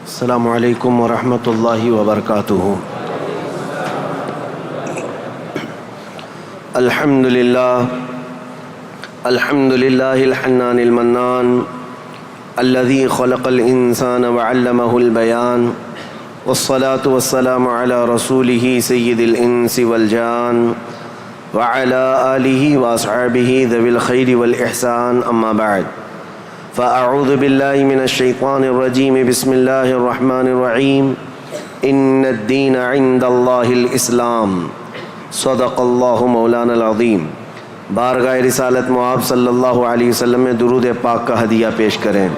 السلام علیکم ورحمۃ اللہ وبرکاتہ۔ الحمد للہ الحنان المنان الذي خلق الانسان وعلمه البیان والصلاة والسلام على رسوله سید الانس والجان وعلى آلہ واصحابہ ذوی الخیر والاحسان، اما بعد فاعوذ باللہ من الشیطان الرجیم، بسم اللہ الرحمن الرحیم۔ ان الدین عند اللہ الاسلام، صدق اللہ مولانا العظیم۔ بارگاہ رسالت مآب صلی اللہ علیہ وسلم میں درود پاک کا ہدیہ پیش کریں۔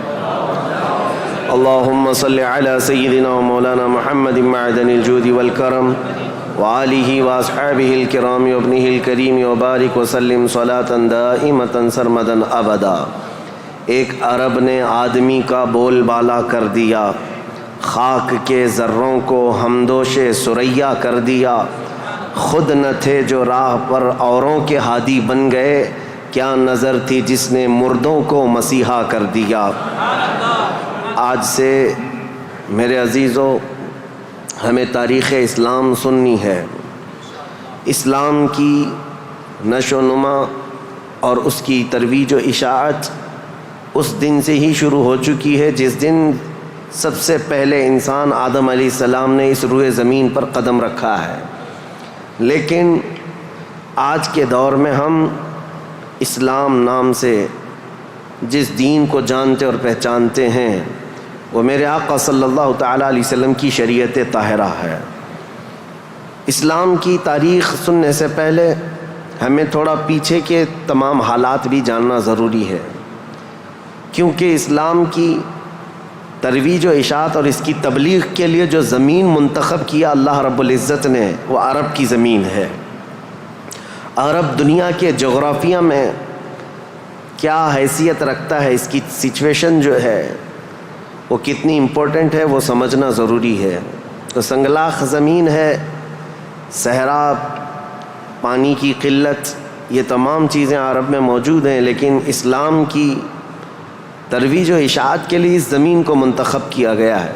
اللہم صلی علی سیدنا و مولانا محمد معدن الجود والکرم وآلہ واصحابہ الکرام وابنہ الکریم وبارک وسلم صلاۃ دائمۃ سرمدا ابدا۔ ایک عرب نے آدمی کا بول بالا کر دیا، خاک کے ذروں کو ہمدوش ثریا کر دیا۔ خود نہ تھے جو راہ پر اوروں کے ہادی بن گئے، کیا نظر تھی جس نے مردوں کو مسیحا کر دیا۔ آج سے میرے عزیزو ہمیں تاریخ اسلام سننی ہے۔ اسلام کی نشو و نما اور اس کی ترویج و اشاعت اس دن سے ہی شروع ہو چکی ہے جس دن سب سے پہلے انسان آدم علیہ السلام نے اس روئے زمین پر قدم رکھا ہے۔ لیکن آج کے دور میں ہم اسلام نام سے جس دین کو جانتے اور پہچانتے ہیں وہ میرے آقا صلی اللہ تعالیٰ علیہ وسلم کی شریعت طاہرہ ہے۔ اسلام کی تاریخ سننے سے پہلے ہمیں تھوڑا پیچھے کے تمام حالات بھی جاننا ضروری ہے، کیونکہ اسلام کی ترویج و اشاعت اور اس کی تبلیغ کے لیے جو زمین منتخب کیا اللہ رب العزت نے، وہ عرب کی زمین ہے۔ عرب دنیا کے جغرافیہ میں کیا حیثیت رکھتا ہے، اس کی سچویشن جو ہے وہ کتنی امپورٹنٹ ہے، وہ سمجھنا ضروری ہے۔ تو سنگلاخ زمین ہے، صحرا، پانی کی قلت، یہ تمام چیزیں عرب میں موجود ہیں، لیکن اسلام کی ترویج و اشاعت کے لیے اس زمین کو منتخب کیا گیا ہے۔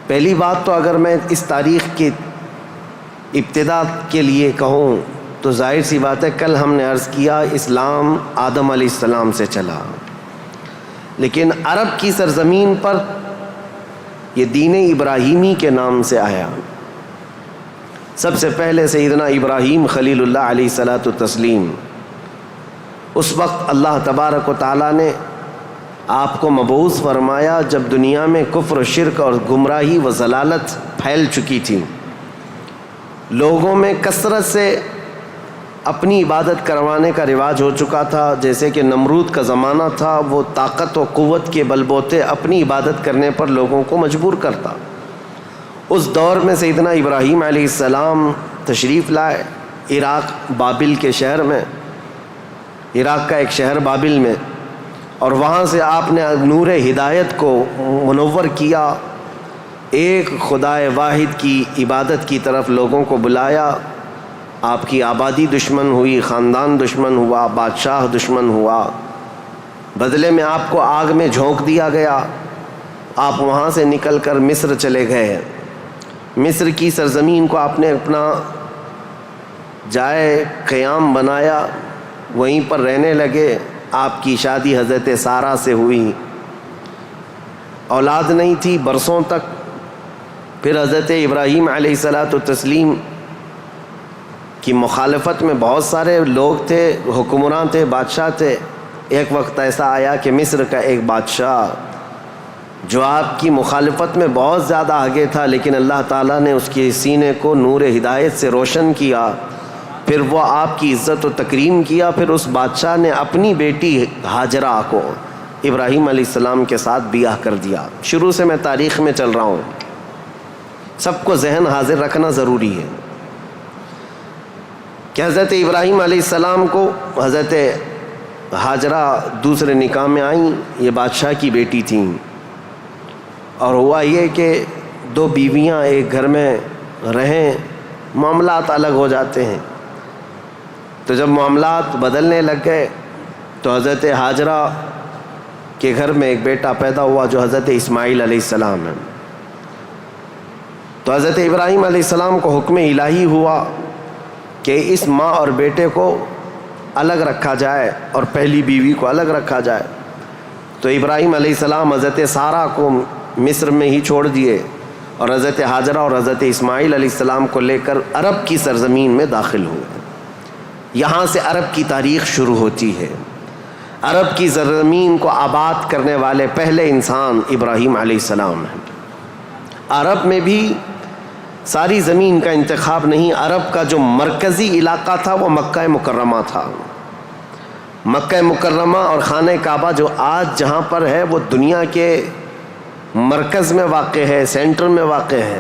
پہلی بات تو اگر میں اس تاریخ کی ابتدا کے لیے کہوں تو ظاہر سی بات ہے، کل ہم نے عرض کیا اسلام آدم علیہ السلام سے چلا، لیکن عرب کی سرزمین پر یہ دین ابراہیمی کے نام سے آیا۔ سب سے پہلے سیدنا ابراہیم خلیل اللہ علیہ الصلاۃ والتسلیم، اس وقت اللہ تبارک و تعالیٰ نے آپ کو مبعوث فرمایا جب دنیا میں کفر و شرک اور گمراہی و ضلالت پھیل چکی تھی، لوگوں میں کثرت سے اپنی عبادت کروانے کا رواج ہو چکا تھا۔ جیسے کہ نمرود کا زمانہ تھا، وہ طاقت و قوت کے بل بوتے اپنی عبادت کرنے پر لوگوں کو مجبور کرتا۔ اس دور میں سیدنا ابراہیم علیہ السلام تشریف لائے عراق بابل کے شہر میں، عراق کا ایک شہر بابل میں، اور وہاں سے آپ نے نور ہدایت کو منور کیا، ایک خدائے واحد کی عبادت کی طرف لوگوں کو بلایا۔ آپ کی آبادی دشمن ہوئی، خاندان دشمن ہوا، بادشاہ دشمن ہوا، بدلے میں آپ کو آگ میں جھونک دیا گیا۔ آپ وہاں سے نکل کر مصر چلے گئے۔ مصر کی سرزمین کو آپ نے اپنا جائے قیام بنایا، وہیں پر رہنے لگے۔ آپ کی شادی حضرت سارہ سے ہوئی، اولاد نہیں تھی برسوں تک۔ پھر حضرت ابراہیم علیہ الصلاۃ والتسلیم کی مخالفت میں بہت سارے لوگ تھے، حکمران تھے، بادشاہ تھے۔ ایک وقت ایسا آیا کہ مصر کا ایک بادشاہ جو آپ کی مخالفت میں بہت زیادہ آگے تھا، لیکن اللہ تعالیٰ نے اس کے سینے کو نور ہدایت سے روشن کیا، پھر وہ آپ کی عزت و تکریم کیا۔ پھر اس بادشاہ نے اپنی بیٹی ہاجرہ کو ابراہیم علیہ السلام کے ساتھ بیاہ کر دیا۔ شروع سے میں تاریخ میں چل رہا ہوں، سب کو ذہن حاضر رکھنا ضروری ہے کہ حضرت ابراہیم علیہ السلام کو حضرت ہاجرہ دوسرے نکاح میں آئیں، یہ بادشاہ کی بیٹی تھیں، اور ہوا یہ کہ دو بیویاں ایک گھر میں رہیں، معاملات الگ ہو جاتے ہیں۔ تو جب معاملات بدلنے لگ گئے تو حضرت ہاجرہ کہ گھر میں ایک بیٹا پیدا ہوا جو حضرت اسماعیل علیہ السلام ہے. تو حضرت ابراہیم علیہ السلام کو حکم الہی ہوا کہ اس ماں اور بیٹے کو الگ رکھا جائے اور پہلی بیوی کو الگ رکھا جائے. تو ابراہیم علیہ السلام حضرت سارہ کو مصر میں ہی چھوڑ دیے اور حضرت ہاجرہ اور حضرت اسماعیل علیہ السلام کو لے کر عرب کی سرزمین میں داخل ہوئے. یہاں سے عرب کی تاریخ شروع ہوتی ہے. عرب کی سرزمین کو آباد کرنے والے پہلے انسان ابراہیم علیہ السلام ہیں. عرب میں بھی ساری زمین کا انتخاب نہیں، عرب کا جو مرکزی علاقہ تھا وہ مکہ مکرمہ تھا. مکہ مکرمہ اور خانہ کعبہ جو آج جہاں پر ہے وہ دنیا کے مرکز میں واقع ہے، سینٹر میں واقع ہے.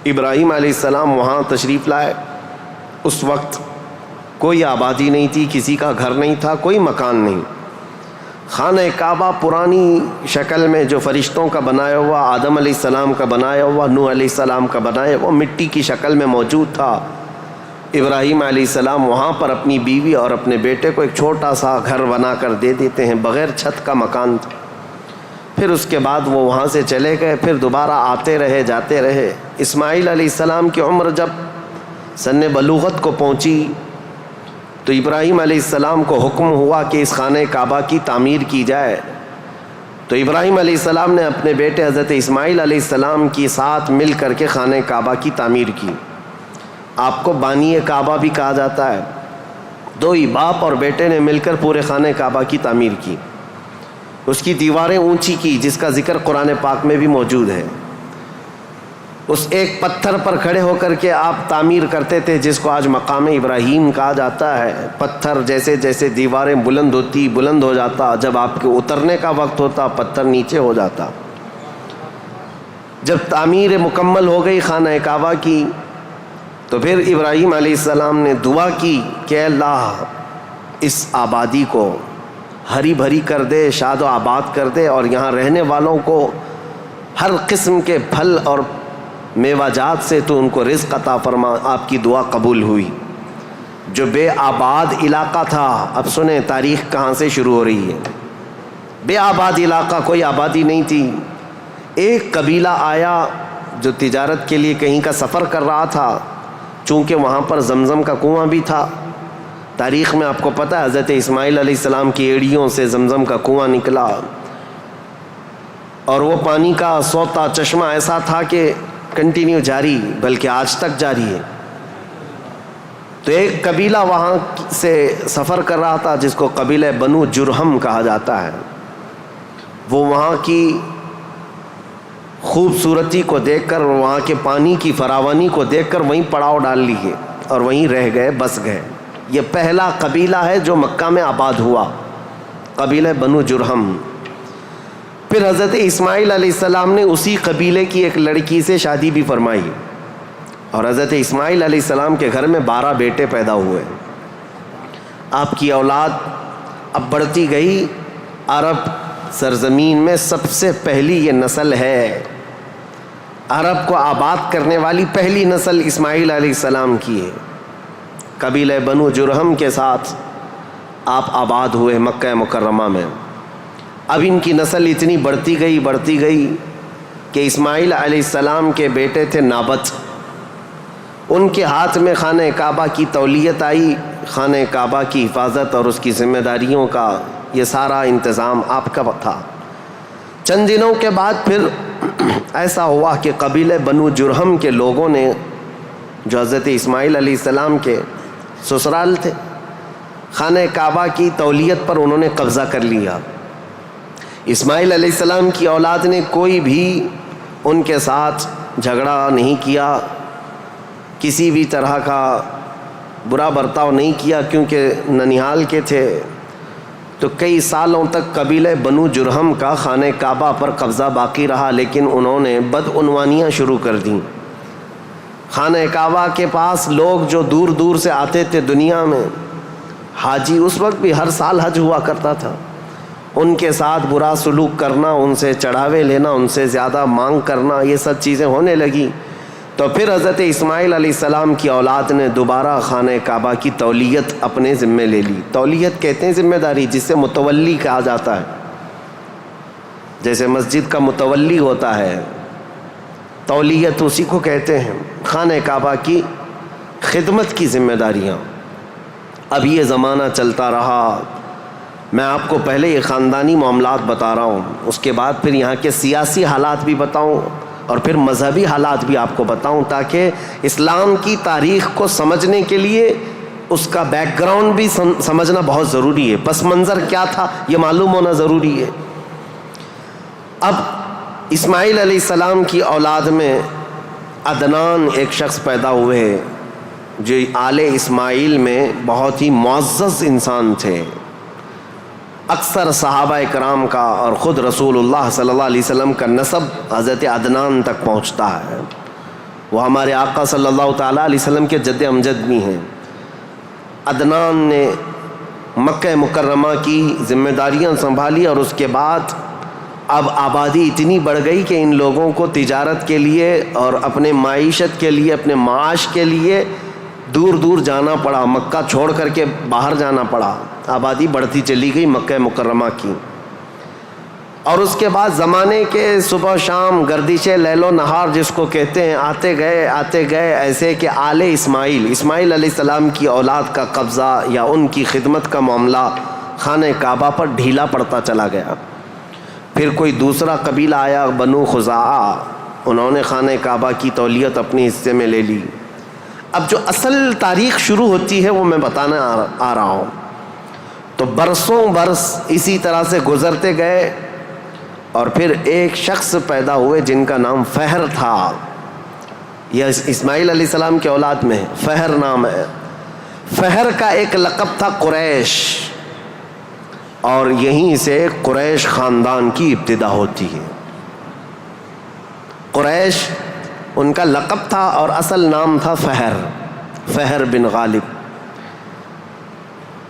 ابراہیم علیہ السلام وہاں تشریف لائے. اس وقت کوئی آبادی نہیں تھی، کسی کا گھر نہیں تھا، کوئی مکان نہیں. خانہ کعبہ پرانی شکل میں جو فرشتوں کا بنایا ہوا، آدم علیہ السلام کا بنایا ہوا، نوح علیہ السلام کا بنایا ہوا مٹی کی شکل میں موجود تھا. ابراہیم علیہ السلام وہاں پر اپنی بیوی اور اپنے بیٹے کو ایک چھوٹا سا گھر بنا کر دے دیتے ہیں، بغیر چھت کا مکان تھا. پھر اس کے بعد وہ وہاں سے چلے گئے، پھر دوبارہ آتے رہے جاتے رہے. اسماعیل علیہ السلام کی عمر جب سن بلوغت کو پہنچی تو ابراہیم علیہ السلام کو حکم ہوا کہ اس خانہ کعبہ کی تعمیر کی جائے. تو ابراہیم علیہ السلام نے اپنے بیٹے حضرت اسماعیل علیہ السلام کے ساتھ مل کر کے خانہ کعبہ کی تعمیر کی. آپ کو بانی کعبہ بھی کہا جاتا ہے. دو ہی باپ اور بیٹے نے مل کر پورے خانہ کعبہ کی تعمیر کی. اس کی دیواریں اونچی کی، جس کا ذکر قرآن پاک میں بھی موجود ہے. اس ایک پتھر پر کھڑے ہو کر کے آپ تعمیر کرتے تھے، جس کو آج مقام ابراہیم کہا جاتا ہے. پتھر جیسے جیسے دیواریں بلند ہوتی بلند ہو جاتا، جب آپ کے اترنے کا وقت ہوتا پتھر نیچے ہو جاتا. جب تعمیر مکمل ہو گئی خانہ کعبہ کی تو پھر ابراہیم علیہ السلام نے دعا کی کہ اللہ اس آبادی کو ہری بھری کر دے، شاد و آباد کر دے، اور یہاں رہنے والوں کو ہر قسم کے پھل اور میوہ جات سے تو ان کو رزق عطا فرما. آپ کی دعا قبول ہوئی. جو بے آباد علاقہ تھا، اب سنیں تاریخ کہاں سے شروع ہو رہی ہے. بے آباد علاقہ، کوئی آبادی نہیں تھی. ایک قبیلہ آیا جو تجارت کے لیے کہیں کا سفر کر رہا تھا. چونکہ وہاں پر زمزم کا کنواں بھی تھا. تاریخ میں آپ کو پتہ ہے حضرت اسماعیل علیہ السلام کی ایڑیوں سے زمزم کا کنواں نکلا، اور وہ پانی کا سوتا چشمہ ایسا تھا کہ کنٹینیو جاری، بلکہ آج تک جاری ہے. تو ایک قبیلہ وہاں سے سفر کر رہا تھا جس کو قبیلہ بنو جرہم کہا جاتا ہے. وہ وہاں کی خوبصورتی کو دیکھ کر، وہاں کے پانی کی فراوانی کو دیکھ کر وہیں پڑاؤ ڈال لیے اور وہیں رہ گئے، بس گئے. یہ پہلا قبیلہ ہے جو مکہ میں آباد ہوا، قبیلہ بنو جرہم. پھر حضرت اسماعیل علیہ السلام نے اسی قبیلے کی ایک لڑکی سے شادی بھی فرمائی، اور حضرت اسماعیل علیہ السلام کے گھر میں 12 بیٹے پیدا ہوئے. آپ کی اولاد اب بڑھتی گئی. عرب سرزمین میں سب سے پہلی یہ نسل ہے، عرب کو آباد کرنے والی پہلی نسل اسماعیل علیہ السلام کی ہے. قبیلہ بنو جرہم کے ساتھ آپ آباد ہوئے مکہ مکرمہ میں. اب ان کی نسل اتنی بڑھتی گئی کہ اسماعیل علیہ السلام کے بیٹے تھے نابت. ان کے ہاتھ میں خانہ کعبہ کی تولیت آئی. خانہ کعبہ کی حفاظت اور اس کی ذمہ داریوں کا یہ سارا انتظام آپ کا تھا. چند دنوں کے بعد پھر ایسا ہوا کہ قبیلہ بنو جرہم کے لوگوں نے، جو حضرت اسماعیل علیہ السلام کے سسرال تھے، خانہ کعبہ کی تولیت پر انہوں نے قبضہ کر لیا. اسماعیل علیہ السلام کی اولاد نے کوئی بھی ان کے ساتھ جھگڑا نہیں کیا، کسی بھی طرح کا برا برتاؤ نہیں کیا، کیونکہ ننیہال کے تھے. تو کئی سالوں تک قبیلہ بنو جرہم کا خانہ کعبہ پر قبضہ باقی رہا، لیکن انہوں نے بدعنوانیاں شروع کر دیں. خانہ کعبہ کے پاس لوگ جو دور دور سے آتے تھے دنیا میں، حاجی، اس وقت بھی ہر سال حج ہوا کرتا تھا، ان کے ساتھ برا سلوک کرنا، ان سے چڑھاوے لینا، ان سے زیادہ مانگ کرنا، یہ سب چیزیں ہونے لگی. تو پھر حضرت اسماعیل علیہ السلام کی اولاد نے دوبارہ خانہ کعبہ کی تولیت اپنے ذمے لے لی. تولیت کہتے ہیں ذمہ داری، جس سے متولی کہا جاتا ہے. جیسے مسجد کا متولی ہوتا ہے، تولیت اسی کو کہتے ہیں، خانہ کعبہ کی خدمت کی ذمہ داریاں۔ اب یہ زمانہ چلتا رہا، میں آپ کو پہلے یہ خاندانی معاملات بتا رہا ہوں، اس کے بعد پھر یہاں کے سیاسی حالات بھی بتاؤں اور پھر مذہبی حالات بھی آپ کو بتاؤں، تاکہ اسلام کی تاریخ کو سمجھنے کے لیے اس کا بیک گراؤنڈ بھی سمجھنا بہت ضروری ہے، پس منظر کیا تھا یہ معلوم ہونا ضروری ہے۔ اب اسماعیل علیہ السلام کی اولاد میں عدنان ایک شخص پیدا ہوئے جو آل اسماعیل میں بہت ہی معزز انسان تھے۔ اکثر صحابہ کرام کا اور خود رسول اللہ صلی اللہ علیہ وسلم کا نسب حضرت عدنان تک پہنچتا ہے، وہ ہمارے آقا صلی اللہ تعالیٰ علیہ وسلم کے جد امجد بھی ہیں۔ عدنان نے مکہ مکرمہ کی ذمہ داریاں سنبھالی اور اس کے بعد اب آبادی اتنی بڑھ گئی کہ ان لوگوں کو تجارت کے لیے اور اپنے معیشت کے لیے، اپنے معاش کے لیے دور دور جانا پڑا، مکہ چھوڑ کر کے باہر جانا پڑا، آبادی بڑھتی چلی گئی مکہ مکرمہ کی۔ اور اس کے بعد زمانے کے صبح شام گردش لیل و نہار جس کو کہتے ہیں، آتے گئے ایسے کہ آل اسماعیل علیہ السلام کی اولاد کا قبضہ یا ان کی خدمت کا معاملہ خانہ کعبہ پر ڈھیلا پڑتا چلا گیا۔ پھر کوئی دوسرا قبیلہ آیا، بنو خزاعہ، انہوں نے خانہ کعبہ کی تولیت اپنے حصے میں لے لی۔ اب جو اصل تاریخ شروع ہوتی ہے وہ میں بتانا آ رہا ہوں۔ تو برسوں برس اسی طرح سے گزرتے گئے اور پھر ایک شخص پیدا ہوئے جن کا نام فہر تھا۔ یہ اسماعیل علیہ السلام کے اولاد میں فہر نام ہے۔ فہر کا ایک لقب تھا قریش، اور یہیں سے قریش خاندان کی ابتدا ہوتی ہے۔ قریش ان کا لقب تھا اور اصل نام تھا فہر بن غالب۔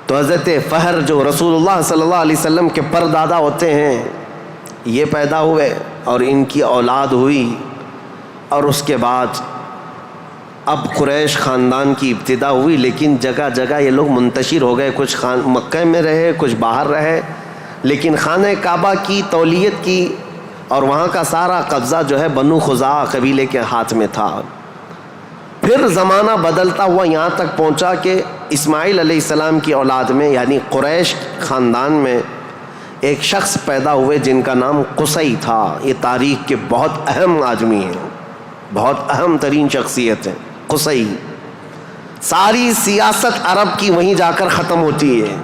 تو حضرت فہر جو رسول اللہ صلی اللہ علیہ وسلم کے پردادا ہوتے ہیں، یہ پیدا ہوئے اور ان کی اولاد ہوئی، اور اس کے بعد اب قریش خاندان کی ابتدا ہوئی، لیکن جگہ جگہ یہ لوگ منتشر ہو گئے، کچھ مکہ میں رہے، کچھ باہر رہے، لیکن خانہ کعبہ کی تولیت کی اور وہاں کا سارا قبضہ جو ہے بنو خزاعہ قبیلے کے ہاتھ میں تھا۔ پھر زمانہ بدلتا ہوا یہاں تک پہنچا کہ اسماعیل علیہ السلام کی اولاد میں یعنی قریش خاندان میں ایک شخص پیدا ہوئے جن کا نام قصی تھا۔ یہ تاریخ کے بہت اہم آدمی ہیں، بہت اہم ترین شخصیت ہے قصی۔ ساری سیاست عرب کی وہیں جا کر ختم ہوتی ہے۔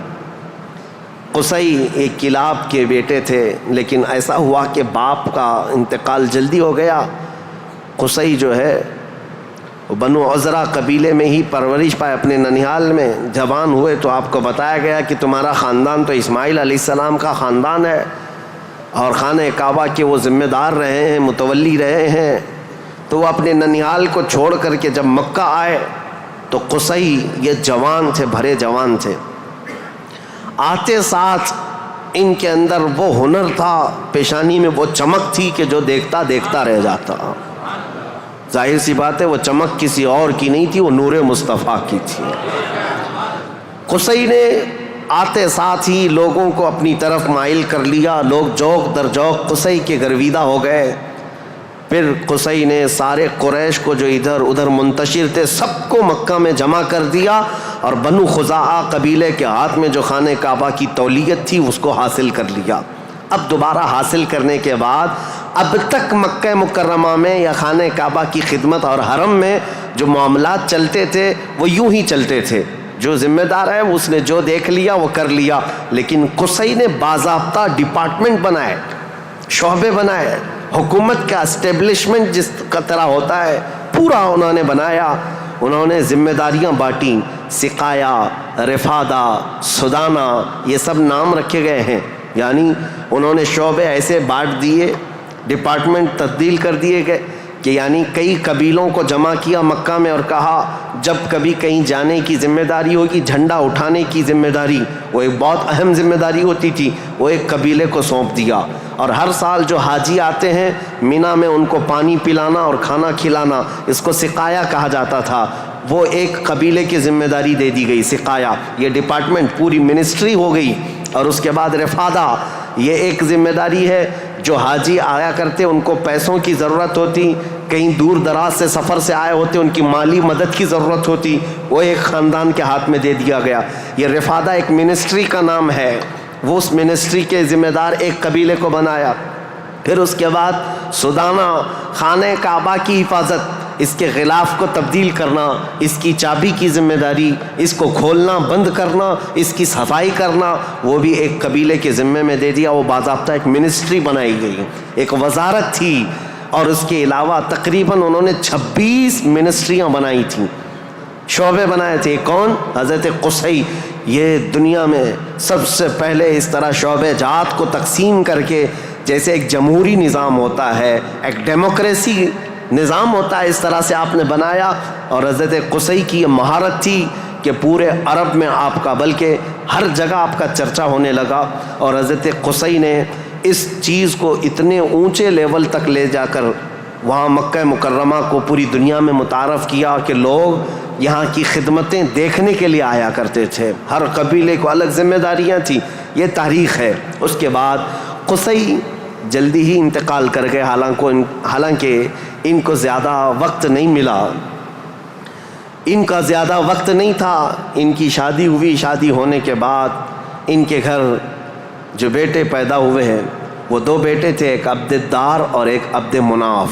قصی ایک کلاب کے بیٹے تھے، لیکن ایسا ہوا کہ باپ کا انتقال جلدی ہو گیا۔ قصی جو ہے بنو عزرہ قبیلے میں ہی پرورش پائے اپنے ننیال میں، جوان ہوئے تو آپ کو بتایا گیا کہ تمہارا خاندان تو اسماعیل علیہ السلام کا خاندان ہے اور خانہ کعبہ کے وہ ذمہ دار رہے ہیں، متولی رہے ہیں۔ تو وہ اپنے ننیال کو چھوڑ کر کے جب مکہ آئے تو قصی یہ جوان تھے، بھرے جوان تھے۔ آتے ساتھ ان کے اندر وہ ہنر تھا، پیشانی میں وہ چمک تھی کہ جو دیکھتا دیکھتا رہ جاتا۔ ظاہر سی بات ہے وہ چمک کسی اور کی نہیں تھی، وہ نور مصطفیٰ کی تھی۔ قصی نے آتے ساتھ ہی لوگوں کو اپنی طرف مائل کر لیا، لوگ جوق در جوق قصی کے گرویدہ ہو گئے۔ پھر قصی نے سارے قریش کو جو ادھر ادھر منتشر تھے سب کو مکہ میں جمع کر دیا، اور بنو خزاعہ قبیلے کے ہاتھ میں جو خانہ کعبہ کی تولیت تھی اس کو حاصل کر لیا۔ اب دوبارہ حاصل کرنے کے بعد اب تک مکہ مکرمہ میں یا خانہ کعبہ کی خدمت اور حرم میں جو معاملات چلتے تھے وہ یوں ہی چلتے تھے۔ جو ذمہ دار ہے اس نے جو دیکھ لیا وہ کر لیا، لیکن قصی نے باضابطہ ڈپارٹمنٹ بنائے، شعبے بنائے، حکومت کا اسٹیبلشمنٹ جس کا طرح ہوتا ہے پورا انہوں نے بنایا۔ انہوں نے ذمہ داریاں بانٹیں، سقایا، رفادہ، سدانہ، یہ سب نام رکھے گئے ہیں، یعنی انہوں نے شعبے ایسے بانٹ دیے، ڈپارٹمنٹ تبدیل کر دیے گئے کہ یعنی کئی قبیلوں کو جمع کیا مکہ میں اور کہا جب کبھی کہیں جانے کی ذمہ داری ہوگی، جھنڈا اٹھانے کی ذمہ داری، وہ ایک بہت اہم ذمہ داری ہوتی تھی، وہ ایک قبیلے کو سونپ دیا۔ اور ہر سال جو حاجی آتے ہیں مینا میں ان کو پانی پلانا اور کھانا کھلانا، اس کو سقایا کہا جاتا تھا، وہ ایک قبیلے کی ذمہ داری دے دی گئی، سقایا، یہ ڈپارٹمنٹ پوری منسٹری ہو گئی۔ اور اس کے بعد رفادہ، یہ ایک ذمہ داری ہے جو حاجی آیا کرتے ان کو پیسوں کی ضرورت ہوتی، کہیں دور دراز سے سفر سے آئے ہوتے ان کی مالی مدد کی ضرورت ہوتی، وہ ایک خاندان کے ہاتھ میں دے دیا گیا۔ یہ رفادہ ایک منسٹری کا نام ہے، وہ اس منسٹری کے ذمہ دار ایک قبیلے کو بنایا۔ پھر اس کے بعد سدانہ، خانہ کعبہ کی حفاظت، اس کے غلاف کو تبدیل کرنا، اس کی چابی کی ذمہ داری، اس کو کھولنا بند کرنا، اس کی صفائی کرنا، وہ بھی ایک قبیلے کے ذمے میں دے دیا۔ وہ باضابطہ ایک منسٹری بنائی گئی، ایک وزارت تھی، اور اس کے علاوہ تقریباً انہوں نے 26 منسٹریاں بنائی تھیں، شعبے بنائے تھے۔ کون؟ حضرت قصی۔ یہ دنیا میں سب سے پہلے اس طرح شعبے جات کو تقسیم کر کے، جیسے ایک جمہوری نظام ہوتا ہے، ایک ڈیموکریسی نظام ہوتا ہے، اس طرح سے آپ نے بنایا۔ اور حضرت قصی کی یہ مہارت تھی کہ پورے عرب میں آپ کا، بلکہ ہر جگہ آپ کا چرچا ہونے لگا۔ اور حضرت قصی نے اس چیز کو اتنے اونچے لیول تک لے جا کر وہاں مکہ مکرمہ کو پوری دنیا میں متعارف کیا کہ لوگ یہاں کی خدمتیں دیکھنے کے لیے آیا کرتے تھے۔ ہر قبیلے کو الگ ذمہ داریاں تھیں، یہ تاریخ ہے۔ اس کے بعد قصی جلدی ہی انتقال کر گئے، حالانکہ ان کو زیادہ وقت نہیں ملا، ان کا زیادہ وقت نہیں تھا۔ ان کی شادی ہوئی، شادی ہونے کے بعد ان کے گھر جو بیٹے پیدا ہوئے ہیں وہ 2 بیٹے تھے، ایک عبد الدار اور ایک عبد مناف۔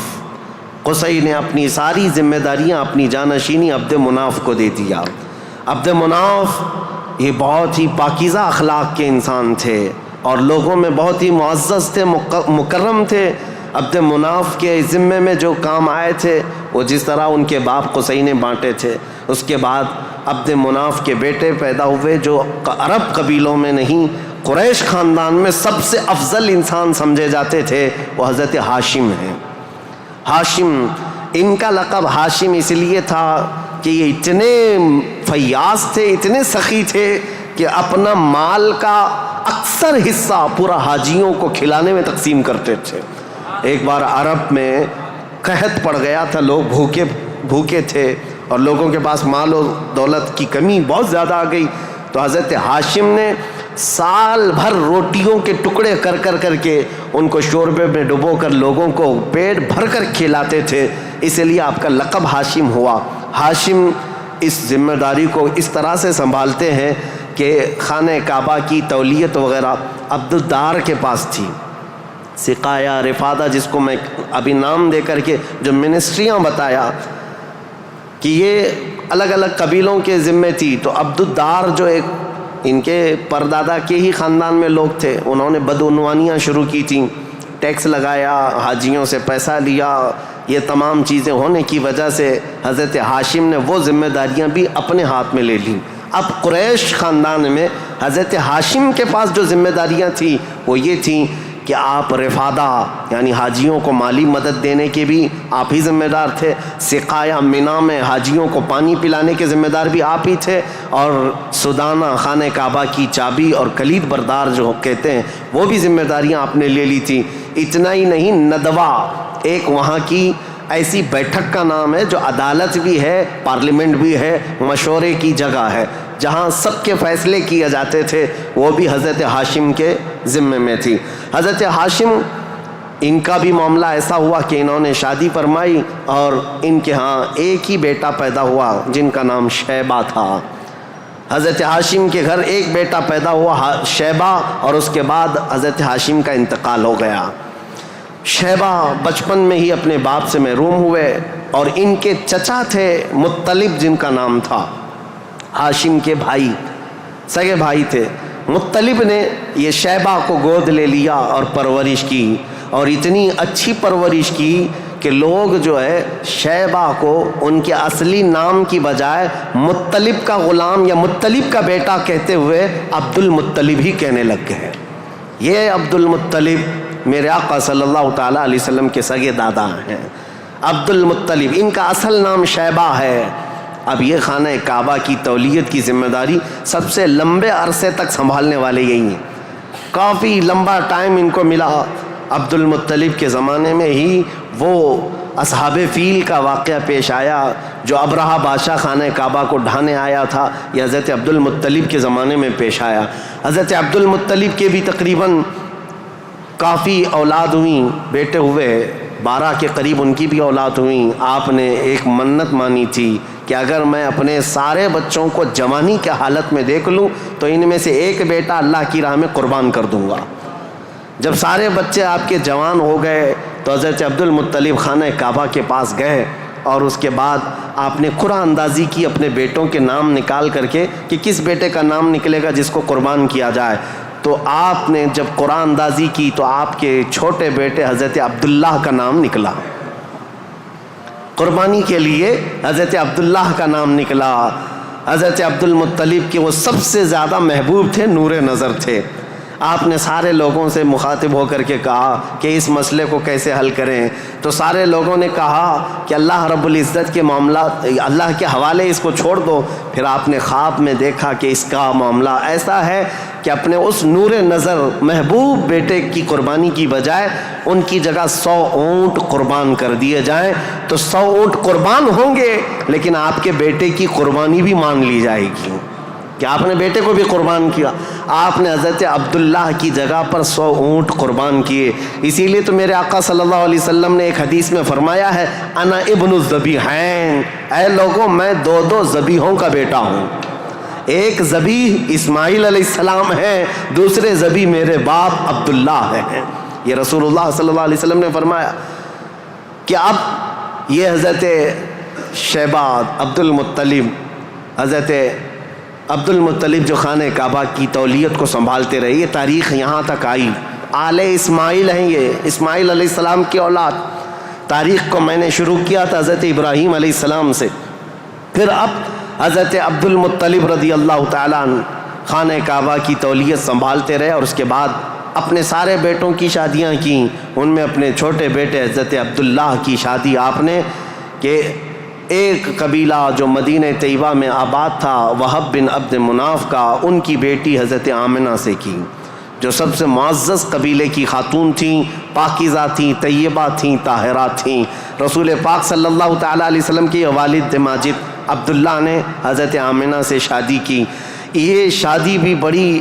قصی نے اپنی ساری ذمہ داریاں، اپنی جانشینی عبد مناف کو دے دیا۔ عبد مناف یہ بہت ہی پاکیزہ اخلاق کے انسان تھے اور لوگوں میں بہت ہی معزز تھے، مکرم تھے۔ عبد مناف کے ذمے میں جو کام آئے تھے وہ جس طرح ان کے باپ قصی نے بانٹے تھے۔ اس کے بعد عبد مناف کے بیٹے پیدا ہوئے جو عرب قبیلوں میں نہیں، قریش خاندان میں سب سے افضل انسان سمجھے جاتے تھے، وہ حضرت ہاشم ہیں۔ ہاشم، ان کا لقب ہاشم اس لیے تھا کہ یہ اتنے فیاض تھے، اتنے سخی تھے کہ اپنا مال کا اکثر حصہ پورا حاجیوں کو کھلانے میں تقسیم کرتے تھے۔ ایک بار عرب میں قحط پڑ گیا تھا، لوگ بھوکے تھے اور لوگوں کے پاس مال و دولت کی کمی بہت زیادہ آ گئی، تو حضرت ہاشم نے سال بھر روٹیوں کے ٹکڑے کر کے ان کو شوربے میں ڈبو کر لوگوں کو پیٹ بھر کر کھلاتے تھے، اس لیے آپ کا لقب ہاشم ہوا۔ ہاشم اس ذمہ داری کو اس طرح سے سنبھالتے ہیں کہ خانہ کعبہ کی تولیت وغیرہ عبد الدار کے پاس تھی۔ سقایہ، رفادہ، جس کو میں ابھی نام دے کر کے جو منسٹریاں بتایا کہ یہ الگ الگ قبیلوں کے ذمے تھی، تو عبد الدار جو ایک ان کے پردادا کے ہی خاندان میں لوگ تھے، انہوں نے بدعنوانیاں شروع کی تھیں، ٹیکس لگایا، حاجیوں سے پیسہ لیا، یہ تمام چیزیں ہونے کی وجہ سے حضرت ہاشم نے وہ ذمہ داریاں بھی اپنے ہاتھ میں لے لیں۔ اب قریش خاندان میں حضرت ہاشم کے پاس جو ذمہ داریاں تھیں وہ یہ تھیں کہ آپ رفادہ یعنی حاجیوں کو مالی مدد دینے کے بھی آپ ہی ذمہ دار تھے، سقایہ، مینا میں حاجیوں کو پانی پلانے کے ذمہ دار بھی آپ ہی تھے، اور سدانہ، خانہ کعبہ کی چابی اور کلید بردار جو کہتے ہیں وہ بھی ذمہ داریاں آپ نے لے لی تھی۔ اتنا ہی نہیں، ندوہ ایک وہاں کی ایسی بیٹھک کا نام ہے جو عدالت بھی ہے، پارلیمنٹ بھی ہے، مشورے کی جگہ ہے، جہاں سب کے فیصلے کیے جاتے تھے، وہ بھی حضرت ہاشم کے ذمے میں تھی۔ حضرت ہاشم، ان کا بھی معاملہ ایسا ہوا کہ انہوں نے شادی فرمائی اور ان کے ہاں ایک ہی بیٹا پیدا ہوا جن کا نام شیبہ تھا۔ حضرت ہاشم کے گھر ایک بیٹا پیدا ہوا شیبہ، اور اس کے بعد حضرت ہاشم کا انتقال ہو گیا۔ شیبہ بچپن میں ہی اپنے باپ سے محروم ہوئے، اور ان کے چچا تھے مطلب، جن کا نام تھا، ہاشم کے بھائی، سگے بھائی تھے۔ مطلب نے یہ شیبہ کو گود لے لیا اور پرورش کی، اور اتنی اچھی پرورش کی کہ لوگ جو ہے شیبہ کو ان کے اصلی نام کی بجائے مطلب کا غلام یا مطلب کا بیٹا کہتے ہوئے عبد المطلب ہی کہنے لگ گئے۔ یہ عبد المطلب میرے آقا صلی اللہ تعالیٰ علیہ وسلم کے سگے دادا ہیں، عبد المطلب، ان کا اصل نام شیبہ ہے۔ اب یہ خانہ کعبہ کی تولیت کی ذمہ داری سب سے لمبے عرصے تک سنبھالنے والے یہی ہیں، کافی لمبا ٹائم ان کو ملا۔ عبد المطلب کے زمانے میں ہی وہ اصحاب فیل کا واقعہ پیش آیا، جو ابرہہ بادشاہ خانہ کعبہ کو ڈھانے آیا تھا، یہ حضرت عبد المطلب کے زمانے میں پیش آیا۔ حضرت عبد المطلب کے بھی تقریباً کافی اولاد ہوئیں، بیٹے ہوئے 12 کے قریب ان کی بھی اولاد ہوئیں. آپ نے ایک منت مانی تھی کہ اگر میں اپنے سارے بچوں کو جوانی کے حالت میں دیکھ لوں تو ان میں سے ایک بیٹا اللہ کی راہ میں قربان کر دوں گا. جب سارے بچے آپ کے جوان ہو گئے تو حضرت عبد المطلب خانہ کعبہ کے پاس گئے اور اس کے بعد آپ نے قرعہ اندازی کی اپنے بیٹوں کے نام نکال کر کے کہ کس بیٹے کا نام نکلے گا جس کو قربان کیا جائے. تو آپ نے جب قرعہ اندازی کی تو آپ کے چھوٹے بیٹے حضرت عبداللہ کا نام نکلا. قربانی کے لیے حضرت عبداللہ کا نام نکلا. حضرت عبد المطلب کے وہ سب سے زیادہ محبوب تھے، نور نظر تھے. آپ نے سارے لوگوں سے مخاطب ہو کر کے کہا کہ اس مسئلے کو کیسے حل کریں. تو سارے لوگوں نے کہا کہ اللہ رب العزت کے معاملات اللہ کے حوالے اس کو چھوڑ دو. پھر آپ نے خواب میں دیکھا کہ اس کا معاملہ ایسا ہے کہ اپنے اس نور نظر محبوب بیٹے کی قربانی کی بجائے ان کی جگہ 100 اونٹ قربان کر دیے جائیں. تو 100 اونٹ قربان ہوں گے لیکن آپ کے بیٹے کی قربانی بھی مان لی جائے گی کہ آپ نے بیٹے کو بھی قربان کیا. آپ نے حضرت عبداللہ کی جگہ پر 100 اونٹ قربان کیے. اسی لیے تو میرے آقا صلی اللہ علیہ وسلم نے ایک حدیث میں فرمایا ہے انا ابن الذبیحین، اے لوگوں میں 2 ذبیحوں کا بیٹا ہوں. ایک ذبیح اسماعیل علیہ السلام ہے، دوسرے ذبیح میرے باپ عبداللہ ہیں. یہ رسول اللہ صلی اللہ علیہ وسلم نے فرمایا کہ اب یہ حضرت شیبہ عبد المطلب، حضرت عبد المطلب جو خانہ کعبہ کی تولیت کو سنبھالتے رہے، یہ تاریخ یہاں تک آئی. آل اسماعیل ہیں، یہ اسماعیل علیہ السلام کی اولاد. تاریخ کو میں نے شروع کیا تھا حضرت ابراہیم علیہ السلام سے. پھر اب حضرت عبد المطلب رضی اللہ تعالیٰ عنہ خانہ کعبہ کی تولیت سنبھالتے رہے اور اس کے بعد اپنے سارے بیٹوں کی شادیاں کیں. ان میں اپنے چھوٹے بیٹے حضرت عبداللہ کی شادی آپ نے کہ ایک قبیلہ جو مدینہ طیبہ میں آباد تھا وہب بن عبد مناف کا، ان کی بیٹی حضرت آمنہ سے کی، جو سب سے معزز قبیلے کی خاتون تھیں، پاکیزہ تھیں، طیبہ تھیں، طاہرہ تھیں. رسول پاک صلی اللہ تعالیٰ علیہ وسلم کے والد ماجد عبداللہ نے حضرت آمنہ سے شادی کی. یہ شادی بھی بڑی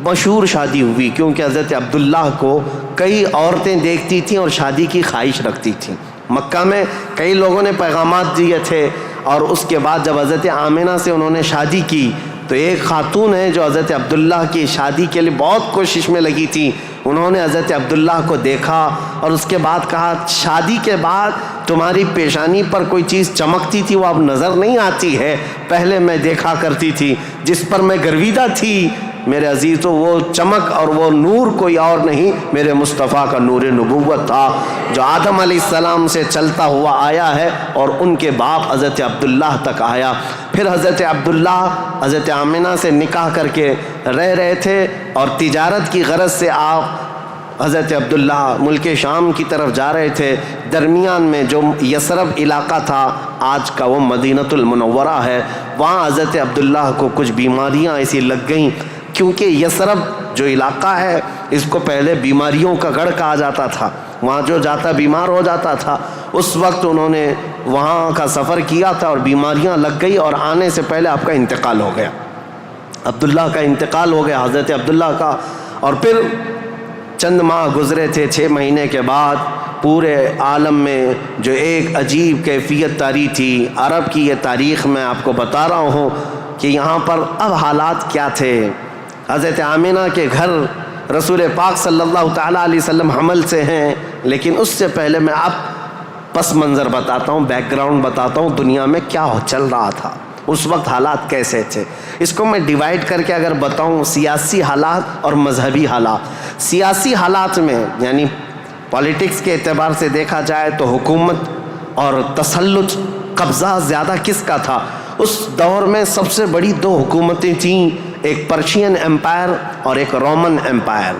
مشہور شادی ہوئی کیونکہ حضرت عبداللہ کو کئی عورتیں دیکھتی تھیں اور شادی کی خواہش رکھتی تھیں. مکہ میں کئی لوگوں نے پیغامات دیے تھے اور اس کے بعد جب حضرت آمنہ سے انہوں نے شادی کی تو ایک خاتون ہے جو حضرت عبداللہ کی شادی کے لیے بہت کوشش میں لگی تھی. انہوں نے حضرت عبداللہ کو دیکھا اور اس کے بعد کہا شادی کے بعد تمہاری پیشانی پر کوئی چیز چمکتی تھی وہ اب نظر نہیں آتی ہے، پہلے میں دیکھا کرتی تھی جس پر میں گرویدہ تھی میرے عزیز، تو وہ چمک اور وہ نور کوئی اور نہیں میرے مصطفیٰ کا نور نبوت تھا جو آدم علیہ السلام سے چلتا ہوا آیا ہے اور ان کے باپ حضرت عبداللہ تک آیا. پھر حضرت عبداللہ حضرت آمنہ سے نکاح کر کے رہ رہے تھے اور تجارت کی غرض سے آپ حضرت عبداللہ ملک شام کی طرف جا رہے تھے. درمیان میں جو یثرب علاقہ تھا آج کا وہ مدینۃ المنورہ ہے، وہاں حضرت عبداللہ کو کچھ بیماریاں ایسی لگ گئیں کیونکہ یثرب جو علاقہ ہے اس کو پہلے بیماریوں کا گڑھ کہا جاتا تھا، وہاں جو جاتا بیمار ہو جاتا تھا. اس وقت انہوں نے وہاں کا سفر کیا تھا اور بیماریاں لگ گئی اور آنے سے پہلے آپ کا انتقال ہو گیا. عبداللہ کا انتقال ہو گیا حضرت عبداللہ کا. اور پھر چند ماہ گزرے تھے، 6 مہینے کے بعد پورے عالم میں جو ایک عجیب کیفیت طاری تھی. عرب کی یہ تاریخ میں آپ کو بتا رہا ہوں کہ یہاں پر اب حالات کیا تھے. حضرت آمنہ کے گھر رسول پاک صلی اللہ تعالیٰ علیہ وسلم حمل سے ہیں، لیکن اس سے پہلے میں اب پس منظر بتاتا ہوں، بیک گراؤنڈ بتاتا ہوں دنیا میں کیا چل رہا تھا اس وقت، حالات کیسے تھے. اس کو میں ڈیوائیڈ کر کے اگر بتاؤں سیاسی حالات اور مذہبی حالات. سیاسی حالات میں یعنی پالیٹکس کے اعتبار سے دیکھا جائے تو حکومت اور تسلط قبضہ زیادہ کس کا تھا؟ اس دور میں سب سے بڑی 2 حکومتیں تھیں، ایک پرشین امپائر اور ایک رومن امپائر.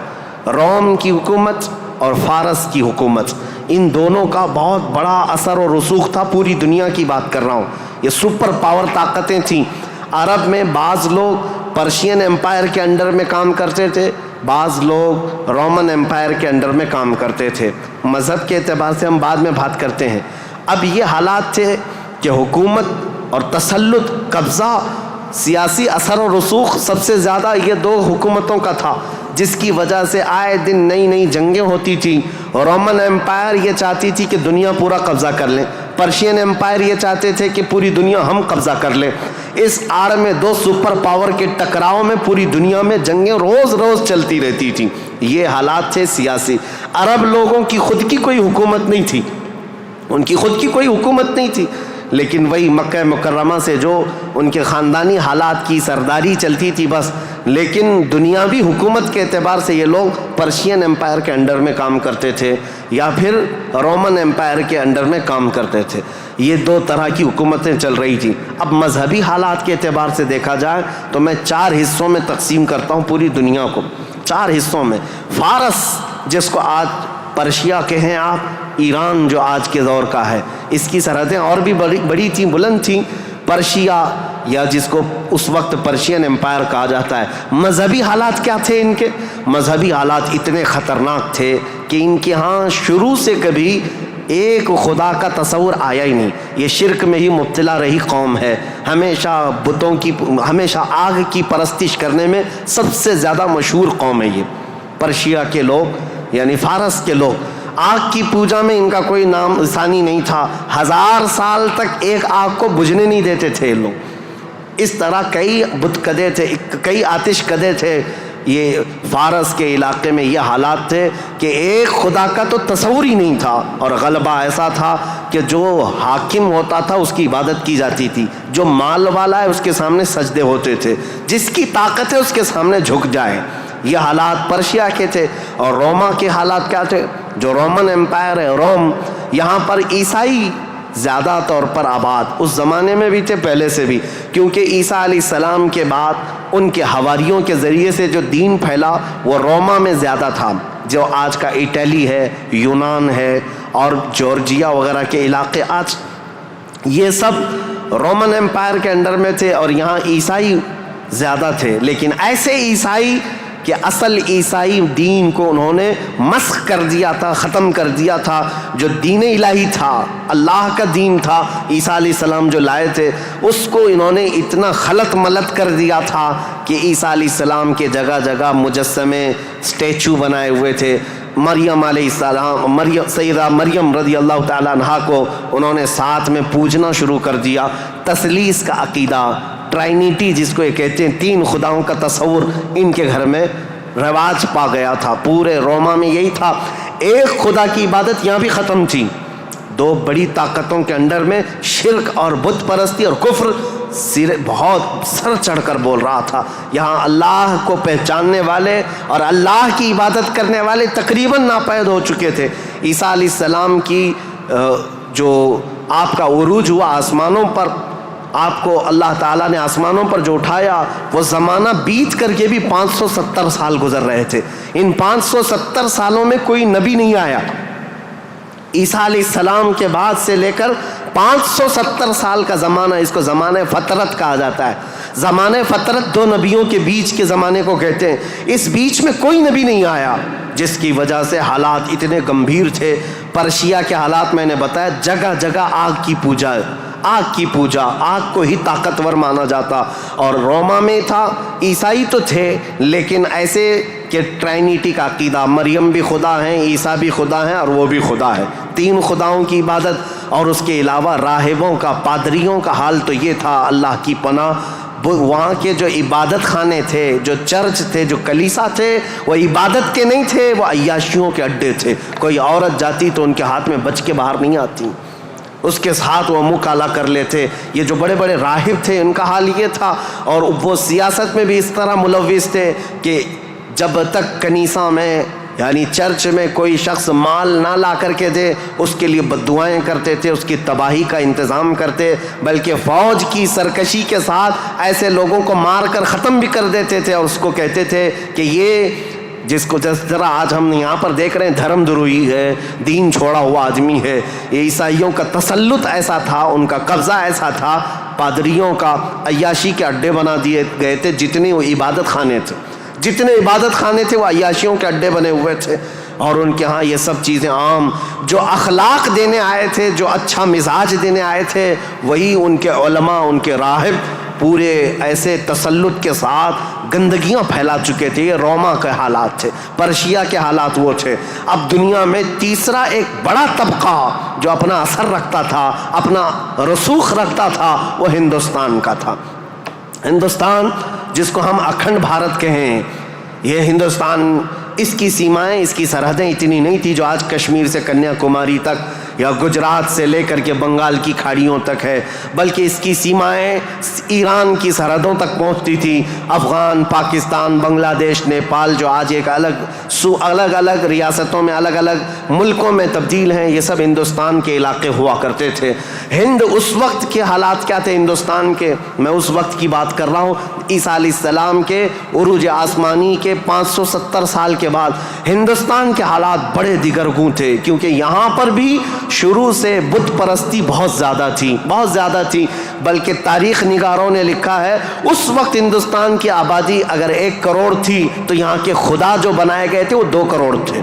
روم کی حکومت اور فارس کی حکومت، ان دونوں کا بہت بڑا اثر و رسوخ تھا. پوری دنیا کی بات کر رہا ہوں، یہ سپر پاور طاقتیں تھیں. عرب میں بعض لوگ پرشین امپائر کے انڈر میں کام کرتے تھے، بعض لوگ رومن امپائر کے انڈر میں کام کرتے تھے. مذہب کے اعتبار سے ہم بعد میں بات کرتے ہیں. اب یہ حالات تھے کہ حکومت اور تسلط، قبضہ، سیاسی اثر و رسوخ سب سے زیادہ یہ 2 حکومتوں کا تھا جس کی وجہ سے آئے دن نئی نئی جنگیں ہوتی تھیں. رومن ایمپائر یہ چاہتی تھی کہ دنیا پورا قبضہ کر لیں، پرشین ایمپائر یہ چاہتے تھے کہ پوری دنیا ہم قبضہ کر لیں. اس آڑ میں دو سپر پاور کے ٹکراؤ میں پوری دنیا میں جنگیں روز روز چلتی رہتی تھیں. یہ حالات تھے سیاسی. عرب لوگوں کی خود کی کوئی حکومت نہیں تھی، ان کی خود کی کوئی حکومت نہیں تھی، لیکن وہی مکہ مکرمہ سے جو ان کے خاندانی حالات کی سرداری چلتی تھی بس. لیکن دنیاوی حکومت کے اعتبار سے یہ لوگ پرشین ایمپائر کے انڈر میں کام کرتے تھے یا پھر رومن ایمپائر کے انڈر میں کام کرتے تھے. یہ دو طرح کی حکومتیں چل رہی تھیں. اب مذہبی حالات کے اعتبار سے دیکھا جائے تو میں 4 حصوں میں تقسیم کرتا ہوں پوری دنیا کو. 4 حصوں میں فارس، جس کو آج پرشیا کہیں آپ، ایران جو آج کے دور کا ہے، اس کی سرحدیں اور بھی بڑی تھیں، بلند تھیں. پرشیا یا جس کو اس وقت پرشین ایمپائر کہا جاتا ہے. مذہبی حالات کیا تھے ان کے؟ مذہبی حالات اتنے خطرناک تھے کہ ان کے ہاں شروع سے کبھی ایک خدا کا تصور آیا ہی نہیں. یہ شرک میں ہی مبتلا رہی قوم ہے. ہمیشہ بتوں کی، ہمیشہ آگ کی پرستش کرنے میں سب سے زیادہ مشہور قوم ہے یہ پرشیا کے لوگ، یعنی فارس کے لوگ. آگ کی پوجا میں ان کا کوئی نام ثانی نہیں تھا. 1000 سال تک ایک آگ کو بجھنے نہیں دیتے تھے لوگ. اس طرح کئی بت کدے تھے، کئی آتش کدے تھے. یہ فارس کے علاقے میں یہ حالات تھے کہ ایک خدا کا تو تصور ہی نہیں تھا، اور غلبہ ایسا تھا کہ جو حاکم ہوتا تھا اس کی عبادت کی جاتی تھی، جو مال والا ہے اس کے سامنے سجدے ہوتے تھے، جس کی طاقت ہے اس کے سامنے جھک جائے. یہ حالات پرشیا کے تھے. اور روما کے حالات کیا تھے؟ جو رومن ایمپائر ہے روم، یہاں پر عیسائی زیادہ طور پر آباد، اس زمانے میں بھی تھے، پہلے سے بھی، کیونکہ عیسیٰ علیہ السلام کے بعد ان کے حواریوں کے ذریعے سے جو دین پھیلا وہ روما میں زیادہ تھا، جو آج کا اٹلی ہے، یونان ہے اور جورجیا وغیرہ کے علاقے آج یہ سب رومن ایمپائر کے انڈر میں تھے، اور یہاں عیسائی زیادہ تھے. لیکن ایسے عیسائی کہ اصل عیسائی دین کو انہوں نے مسخ کر دیا تھا، ختم کر دیا تھا. جو دین الہی تھا، اللہ کا دین تھا، عیسیٰ علیہ السلام جو لائے تھے، اس کو انہوں نے اتنا خلط ملط کر دیا تھا کہ عیسیٰ علیہ السلام کے جگہ جگہ مجسمے، اسٹیچو بنائے ہوئے تھے. مریم علیہ السلام، سیدہ مریم رضی اللہ تعالیٰ عنہا کو انہوں نے ساتھ میں پوجنا شروع کر دیا. تثلیث کا عقیدہ، ٹرائنیٹی جس کو یہ کہتے ہیں، 3 خداؤں کا تصور ان کے گھر میں رواج پا گیا تھا. پورے روما میں یہی تھا. ایک خدا کی عبادت یہاں بھی ختم تھی. 2 بڑی طاقتوں کے انڈر میں شرک اور بت پرستی اور کفر بہت سر چڑھ کر بول رہا تھا. یہاں اللہ کو پہچاننے والے اور اللہ کی عبادت کرنے والے تقریباً ناپید ہو چکے تھے. عیسیٰ علیہ السلام کی جو آپ کا عروج ہوا آسمانوں پر، آپ کو اللہ تعالیٰ نے آسمانوں پر جو اٹھایا، وہ زمانہ بیت کر کے بھی 570 سال گزر رہے تھے. ان 570 سالوں میں کوئی نبی نہیں آیا. عیسیٰ علیہ السلام کے بعد سے لے کر 570 سال کا زمانہ، اس کو زمانہ فترت کہا جاتا ہے. زمانہ فترت 2 نبیوں کے بیچ کے زمانے کو کہتے ہیں. اس بیچ میں کوئی نبی نہیں آیا، جس کی وجہ سے حالات اتنے گمبھیر تھے. پرشیا کے حالات میں نے بتایا، جگہ جگہ آگ کی پوجا، آگ کی پوجا، آگ کو ہی طاقتور مانا جاتا. اور روما میں تھا، عیسائی تو تھے لیکن ایسے کہ ٹرائنیٹی کا عقیدہ، مریم بھی خدا ہیں، عیسیٰ بھی خدا ہیں اور وہ بھی خدا ہے. 3 خداؤں کی عبادت. اور اس کے علاوہ راہبوں کا، پادریوں کا حال تو یہ تھا، اللہ کی پناہ، وہاں کے جو عبادت خانے تھے، جو چرچ تھے، جو کلیسا تھے، وہ عبادت کے نہیں تھے، وہ عیاشیوں کے اڈے تھے. کوئی عورت جاتی تو ان کے ہاتھ میں بچ کے باہر نہیں آتی، اس کے ساتھ وہ منہ کالا کر لیتے. یہ جو بڑے بڑے راہب تھے ان کا حال یہ تھا. اور وہ سیاست میں بھی اس طرح ملوث تھے کہ جب تک کنیسہ میں یعنی چرچ میں کوئی شخص مال نہ لا کر کے دے، اس کے لیے بددعائیں کرتے تھے، اس کی تباہی کا انتظام کرتے، بلکہ فوج کی سرکشی کے ساتھ ایسے لوگوں کو مار کر ختم بھی کر دیتے تھے. اور اس کو کہتے تھے کہ یہ جس کو جس طرح آج ہم یہاں پر دیکھ رہے ہیں دھرم دروہی ہے، دین چھوڑا ہوا آدمی ہے. یہ عیسائیوں کا تسلط ایسا تھا، ان کا قبضہ ایسا تھا، پادریوں کا عیاشی کے اڈے بنا دیے گئے تھے. جتنے وہ عبادت خانے تھے، جتنے عبادت خانے تھے وہ عیاشیوں کے اڈے بنے ہوئے تھے. اور ان کے ہاں یہ سب چیزیں عام. جو اخلاق دینے آئے تھے، جو اچھا مزاج دینے آئے تھے، وہی ان کے علماء، ان کے راہب پورے ایسے تسلط کے ساتھ گندگیاں پھیلا چکے تھے. یہ روما کے حالات تھے, پرشیا کے حالات وہ تھے. اب دنیا میں تیسرا ایک بڑا طبقہ جو اپنا اثر رکھتا تھا, اپنا رسوخ رکھتا تھا, وہ ہندوستان کا تھا. ہندوستان جس کو ہم اکھنڈ بھارت کہیں, یہ ہندوستان, اس کی سیمائیں, اس کی سرحدیں اتنی نہیں تھی جو آج کشمیر سے کنیا کماری تک یا گجرات سے لے کر کے بنگال کی کھاڑیوں تک ہے, بلکہ اس کی سیمائیں ایران کی سرحدوں تک پہنچتی تھی. افغان, پاکستان, بنگلہ دیش, نیپال جو آج ایک الگ الگ ریاستوں میں, الگ الگ ملکوں میں تبدیل ہیں, یہ سب ہندوستان کے علاقے ہوا کرتے تھے. ہند اس وقت کے حالات کیا تھے ہندوستان کے, میں اس وقت کی بات کر رہا ہوں. عیسیٰ علیہ السلام کے عروج آسمانی کے 570 سال کے بعد ہندوستان کے حالات بڑے دیگرگوں تھے, کیونکہ یہاں پر بھی شروع سے بت پرستی بہت زیادہ تھی. بلکہ تاریخ نگاروں نے لکھا ہے اس وقت ہندوستان کی آبادی اگر 1 کروڑ تھی تو یہاں کے خدا جو بنائے گئے تھے وہ 2 کروڑ تھے.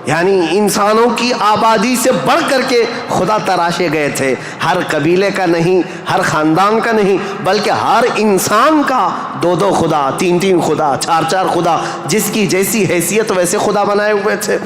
یعنی انسانوں کی آبادی سے بڑھ کر کے خدا تراشے گئے تھے. ہر قبیلے کا نہیں, ہر خاندان کا نہیں, بلکہ ہر انسان کا 2 خدا, 3 خدا, 4 خدا, جس کی جیسی حیثیت ویسے خدا بنائے ہوئے تھے.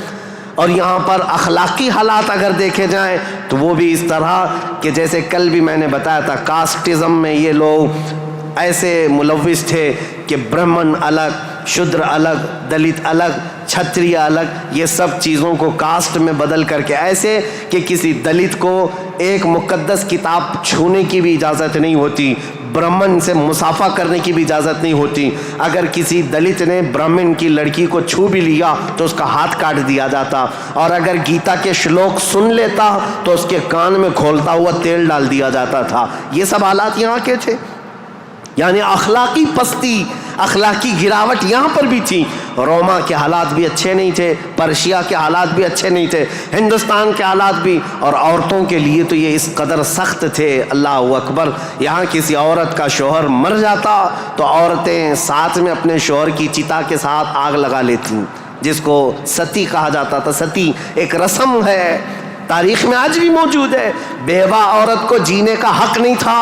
اور یہاں پر اخلاقی حالات اگر دیکھے جائیں تو وہ بھی اس طرح کہ جیسے کل بھی میں نے بتایا تھا, کاسٹزم میں یہ لوگ ایسے ملوث تھے کہ برہمن الگ, شودر الگ, دلت الگ, چھتریہ الگ, یہ سب چیزوں کو کاسٹ میں بدل کر کے, ایسے کہ کسی دلت کو ایک مقدس کتاب چھونے کی بھی اجازت نہیں ہوتی, برہمن سے مصافحہ کرنے کی بھی اجازت نہیں ہوتی. اگر کسی دلت نے برہمن کی لڑکی کو چھو بھی لیا تو اس کا ہاتھ کاٹ دیا جاتا, اور اگر گیتا کے شلوک سن لیتا تو اس کے کان میں کھولتا ہوا تیل ڈال دیا جاتا تھا. یہ سب حالات یہاں کے تھے. یعنی اخلاقی پستی, اخلاقی گراوٹ یہاں پر بھی تھی. روما کے حالات بھی اچھے نہیں تھے, پرشیا کے حالات بھی اچھے نہیں تھے, ہندوستان کے حالات بھی. اور عورتوں کے لیے تو یہ اس قدر سخت تھے, اللہ اکبر. یہاں کسی عورت کا شوہر مر جاتا تو عورتیں ساتھ میں اپنے شوہر کی چتا کے ساتھ آگ لگا لیتی, جس کو ستی کہا جاتا تھا. ستی ایک رسم ہے, تاریخ میں آج بھی موجود ہے. بیوہ عورت کو جینے کا حق نہیں تھا.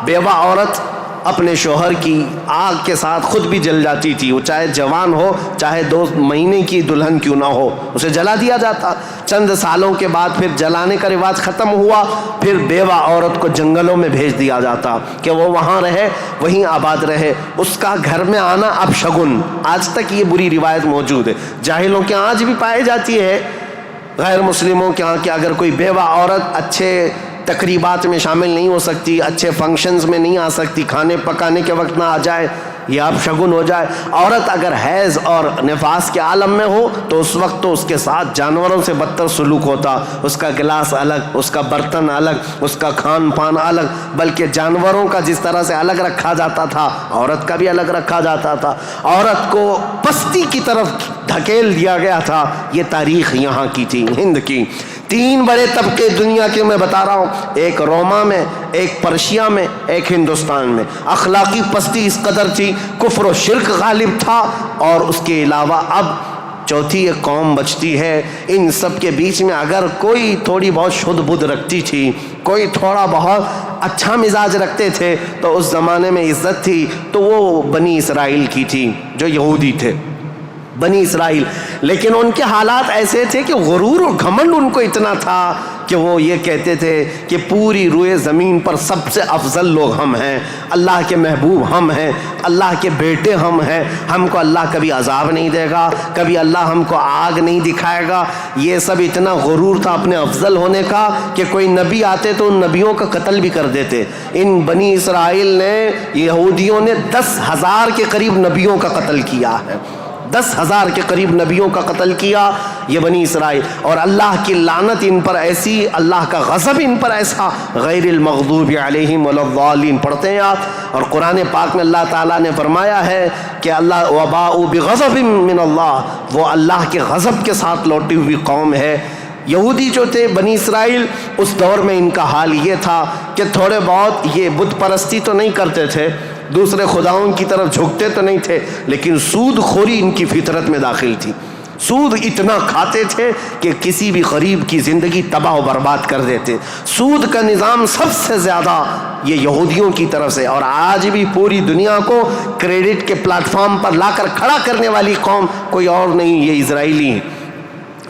بیوہ عورت اپنے شوہر کی آگ کے ساتھ خود بھی جل جاتی تھی, وہ چاہے جوان ہو, چاہے 2 مہینے کی دلہن کیوں نہ ہو, اسے جلا دیا جاتا. چند سالوں کے بعد پھر جلانے کا رواج ختم ہوا, پھر بیوہ عورت کو جنگلوں میں بھیج دیا جاتا کہ وہ وہاں رہے, وہیں آباد رہے. اس کا گھر میں آنا اب شگن, آج تک یہ بری روایت موجود ہے. جاہلوں کے آج بھی پائی جاتی ہے, غیر مسلموں کے ہاں کہ اگر کوئی بیوہ عورت اچھے تقریبات میں شامل نہیں ہو سکتی, اچھے فنکشنز میں نہیں آ سکتی, کھانے پکانے کے وقت نہ آ جائے, یہ اب شگن ہو جائے. عورت اگر حیض اور نفاس کے عالم میں ہو تو اس وقت تو اس کے ساتھ جانوروں سے بدتر سلوک ہوتا. اس کا گلاس الگ, اس کا برتن الگ, اس کا کھان پان الگ, بلکہ جانوروں کا جس طرح سے الگ رکھا جاتا تھا عورت کا بھی الگ رکھا جاتا تھا. عورت کو پستی کی طرف دھکیل دیا گیا تھا. یہ تاریخ یہاں کی تھی, ہند کی. 3 بڑے طبقے دنیا کے میں بتا رہا ہوں, ایک روما میں, ایک پرشیا میں, ایک ہندوستان میں. اخلاقی پستی اس قدر تھی, کفر و شرک غالب تھا, اور اس کے علاوہ اب چوتھی ایک قوم بچتی ہے. ان سب کے بیچ میں اگر کوئی تھوڑی بہت شدھ بدھ رکھتی تھی, کوئی تھوڑا بہت اچھا مزاج رکھتے تھے, تو اس زمانے میں عزت تھی, تو وہ بنی اسرائیل کی تھی جو یہودی تھے, بنی اسرائیل. لیکن ان کے حالات ایسے تھے کہ غرور اور گھمنڈ ان کو اتنا تھا کہ وہ یہ کہتے تھے کہ پوری روئے زمین پر سب سے افضل لوگ ہم ہیں, اللہ کے محبوب ہم ہیں, اللہ کے بیٹے ہم ہیں, ہم کو اللہ کبھی عذاب نہیں دے گا, کبھی اللہ ہم کو آگ نہیں دکھائے گا. یہ سب اتنا غرور تھا اپنے افضل ہونے کا کہ کوئی نبی آتے تو ان نبیوں کا قتل بھی کر دیتے. ان بنی اسرائیل نے, یہودیوں نے 10,000 کے قریب نبیوں کا قتل کیا ہے, 10,000 کے قریب نبیوں کا قتل کیا یہ بنی اسرائیل. اور اللہ کی لعنت ان پر ایسی, اللہ کا غضب ان پر ایسا, غیر المغضوب علیہم ولا الضالین پڑھتے ہیں آپ. اور قرآن پاک میں اللہ تعالیٰ نے فرمایا ہے کہ اللہ وباءوا بغضب من اللہ, وہ اللہ کے غضب کے ساتھ لوٹی ہوئی قوم ہے. یہودی جو تھے بنی اسرائیل, اس دور میں ان کا حال یہ تھا کہ تھوڑے بہت یہ بت پرستی تو نہیں کرتے تھے, دوسرے خداؤں کی طرف جھکتے تو نہیں تھے, لیکن سود خوری ان کی فطرت میں داخل تھی. سود اتنا کھاتے تھے کہ کسی بھی غریب کی زندگی تباہ و برباد کر دیتے. سود کا نظام سب سے زیادہ یہ یہودیوں کی طرف سے، اور آج بھی پوری دنیا کو کریڈٹ کے پلیٹ فارم پر لا کر کھڑا کرنے والی قوم کوئی اور نہیں، یہ اسرائیلی ہیں،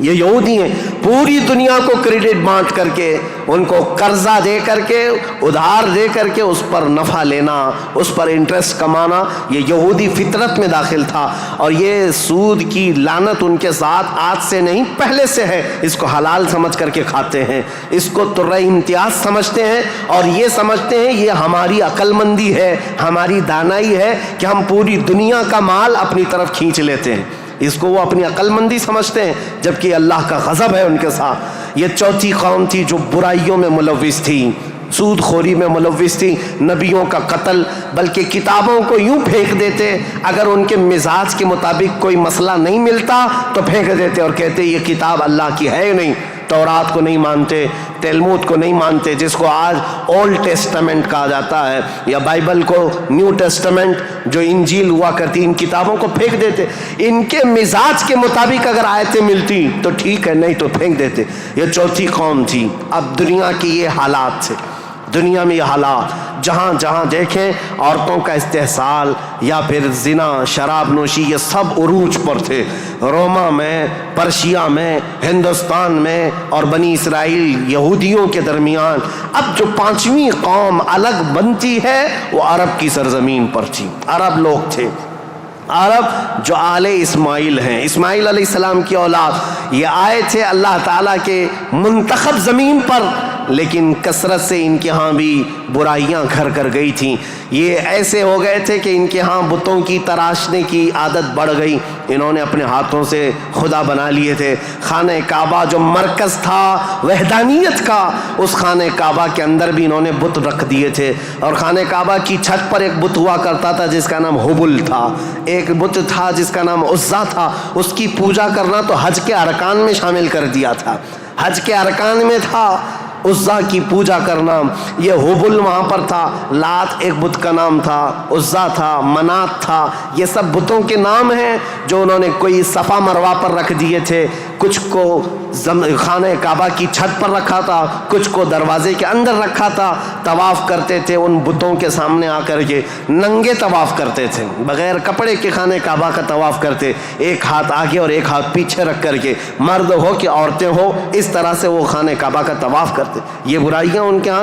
یہ یہودی ہیں. پوری دنیا کو کریڈٹ بانٹ کر کے، ان کو قرضہ دے کر کے، ادھار دے کر کے اس پر نفع لینا، اس پر انٹرسٹ کمانا، یہ یہودی فطرت میں داخل تھا. اور یہ سود کی لعنت ان کے ساتھ آج سے نہیں پہلے سے ہے. اس کو حلال سمجھ کر کے کھاتے ہیں، اس کو ترہ امتیاز سمجھتے ہیں، اور یہ سمجھتے ہیں یہ ہماری عقل مندی ہے، ہماری دانائی ہے کہ ہم پوری دنیا کا مال اپنی طرف کھینچ لیتے ہیں. اس کو وہ اپنی عقل مندی سمجھتے ہیں، جبکہ اللہ کا غضب ہے ان کے ساتھ. یہ چوتھی قوم تھی جو برائیوں میں ملوث تھی، سود خوری میں ملوث تھی، نبیوں کا قتل، بلکہ کتابوں کو یوں پھینک دیتے، اگر ان کے مزاج کے مطابق کوئی مسئلہ نہیں ملتا تو پھینک دیتے اور کہتے یہ کتاب اللہ کی ہے نہیں. تورات کو نہیں مانتے، تلمود کو نہیں مانتے، جس کو آج اولڈ ٹیسٹمنٹ کہا جاتا ہے، یا بائبل کو نیو ٹیسٹمنٹ جو انجیل ہوا کرتی، ان کتابوں کو پھینک دیتے. ان کے مزاج کے مطابق اگر آیتیں ملتی تو ٹھیک ہے، نہیں تو پھینک دیتے. یہ چوتھی قوم تھی. اب دنیا کی یہ حالات تھے، دنیا میں یہ حالات جہاں جہاں دیکھیں عورتوں کا استحصال یا پھر زنا، شراب نوشی، یہ سب عروج پر تھے. روما میں، پرشیا میں، ہندوستان میں اور بنی اسرائیل یہودیوں کے درمیان. اب جو پانچویں قوم الگ بنتی ہے وہ عرب کی سرزمین پر تھی. عرب لوگ تھے، عرب جو آل اسماعیل ہیں، اسماعیل علیہ السلام کی اولاد. یہ آئے تھے اللہ تعالیٰ کے منتخب زمین پر، لیکن کثرت سے ان کے ہاں بھی برائیاں گھر کر گئی تھیں. یہ ایسے ہو گئے تھے کہ ان کے ہاں بتوں کی تراشنے کی عادت بڑھ گئی. انہوں نے اپنے ہاتھوں سے خدا بنا لیے تھے. خانہ کعبہ جو مرکز تھا وحدانیت کا، اس خانہ کعبہ کے اندر بھی انہوں نے بت رکھ دیے تھے. اور خانہ کعبہ کی چھت پر ایک بت ہوا کرتا تھا جس کا نام حبل تھا، ایک بت تھا جس کا نام عزا تھا. اس کی پوجا کرنا تو حج کے ارکان میں شامل کر دیا تھا، حج کے ارکان میں تھا عزا کی پوجا کرنا. یہ حبل وہاں پر تھا. لات ایک بت کا نام تھا، عزا تھا، منات تھا. یہ سب بتوں کے نام ہیں جو انہوں نے کوئی صفا مروہ پر رکھ دیے تھے، کچھ کو خانہ کعبہ کی چھت پر رکھا تھا، کچھ کو دروازے کے اندر رکھا تھا. طواف کرتے تھے ان بتوں کے سامنے آ کر کے، ننگے طواف کرتے تھے، بغیر کپڑے کے خانہ کعبہ کا طواف کرتے، ایک ہاتھ آگے اور ایک ہاتھ پیچھے رکھ کر کے. مرد ہو کہ عورتیں ہو، اس طرح سے وہ خانہ کعبہ کا طواف کرتے. یہ برائیاں ان کے ہاں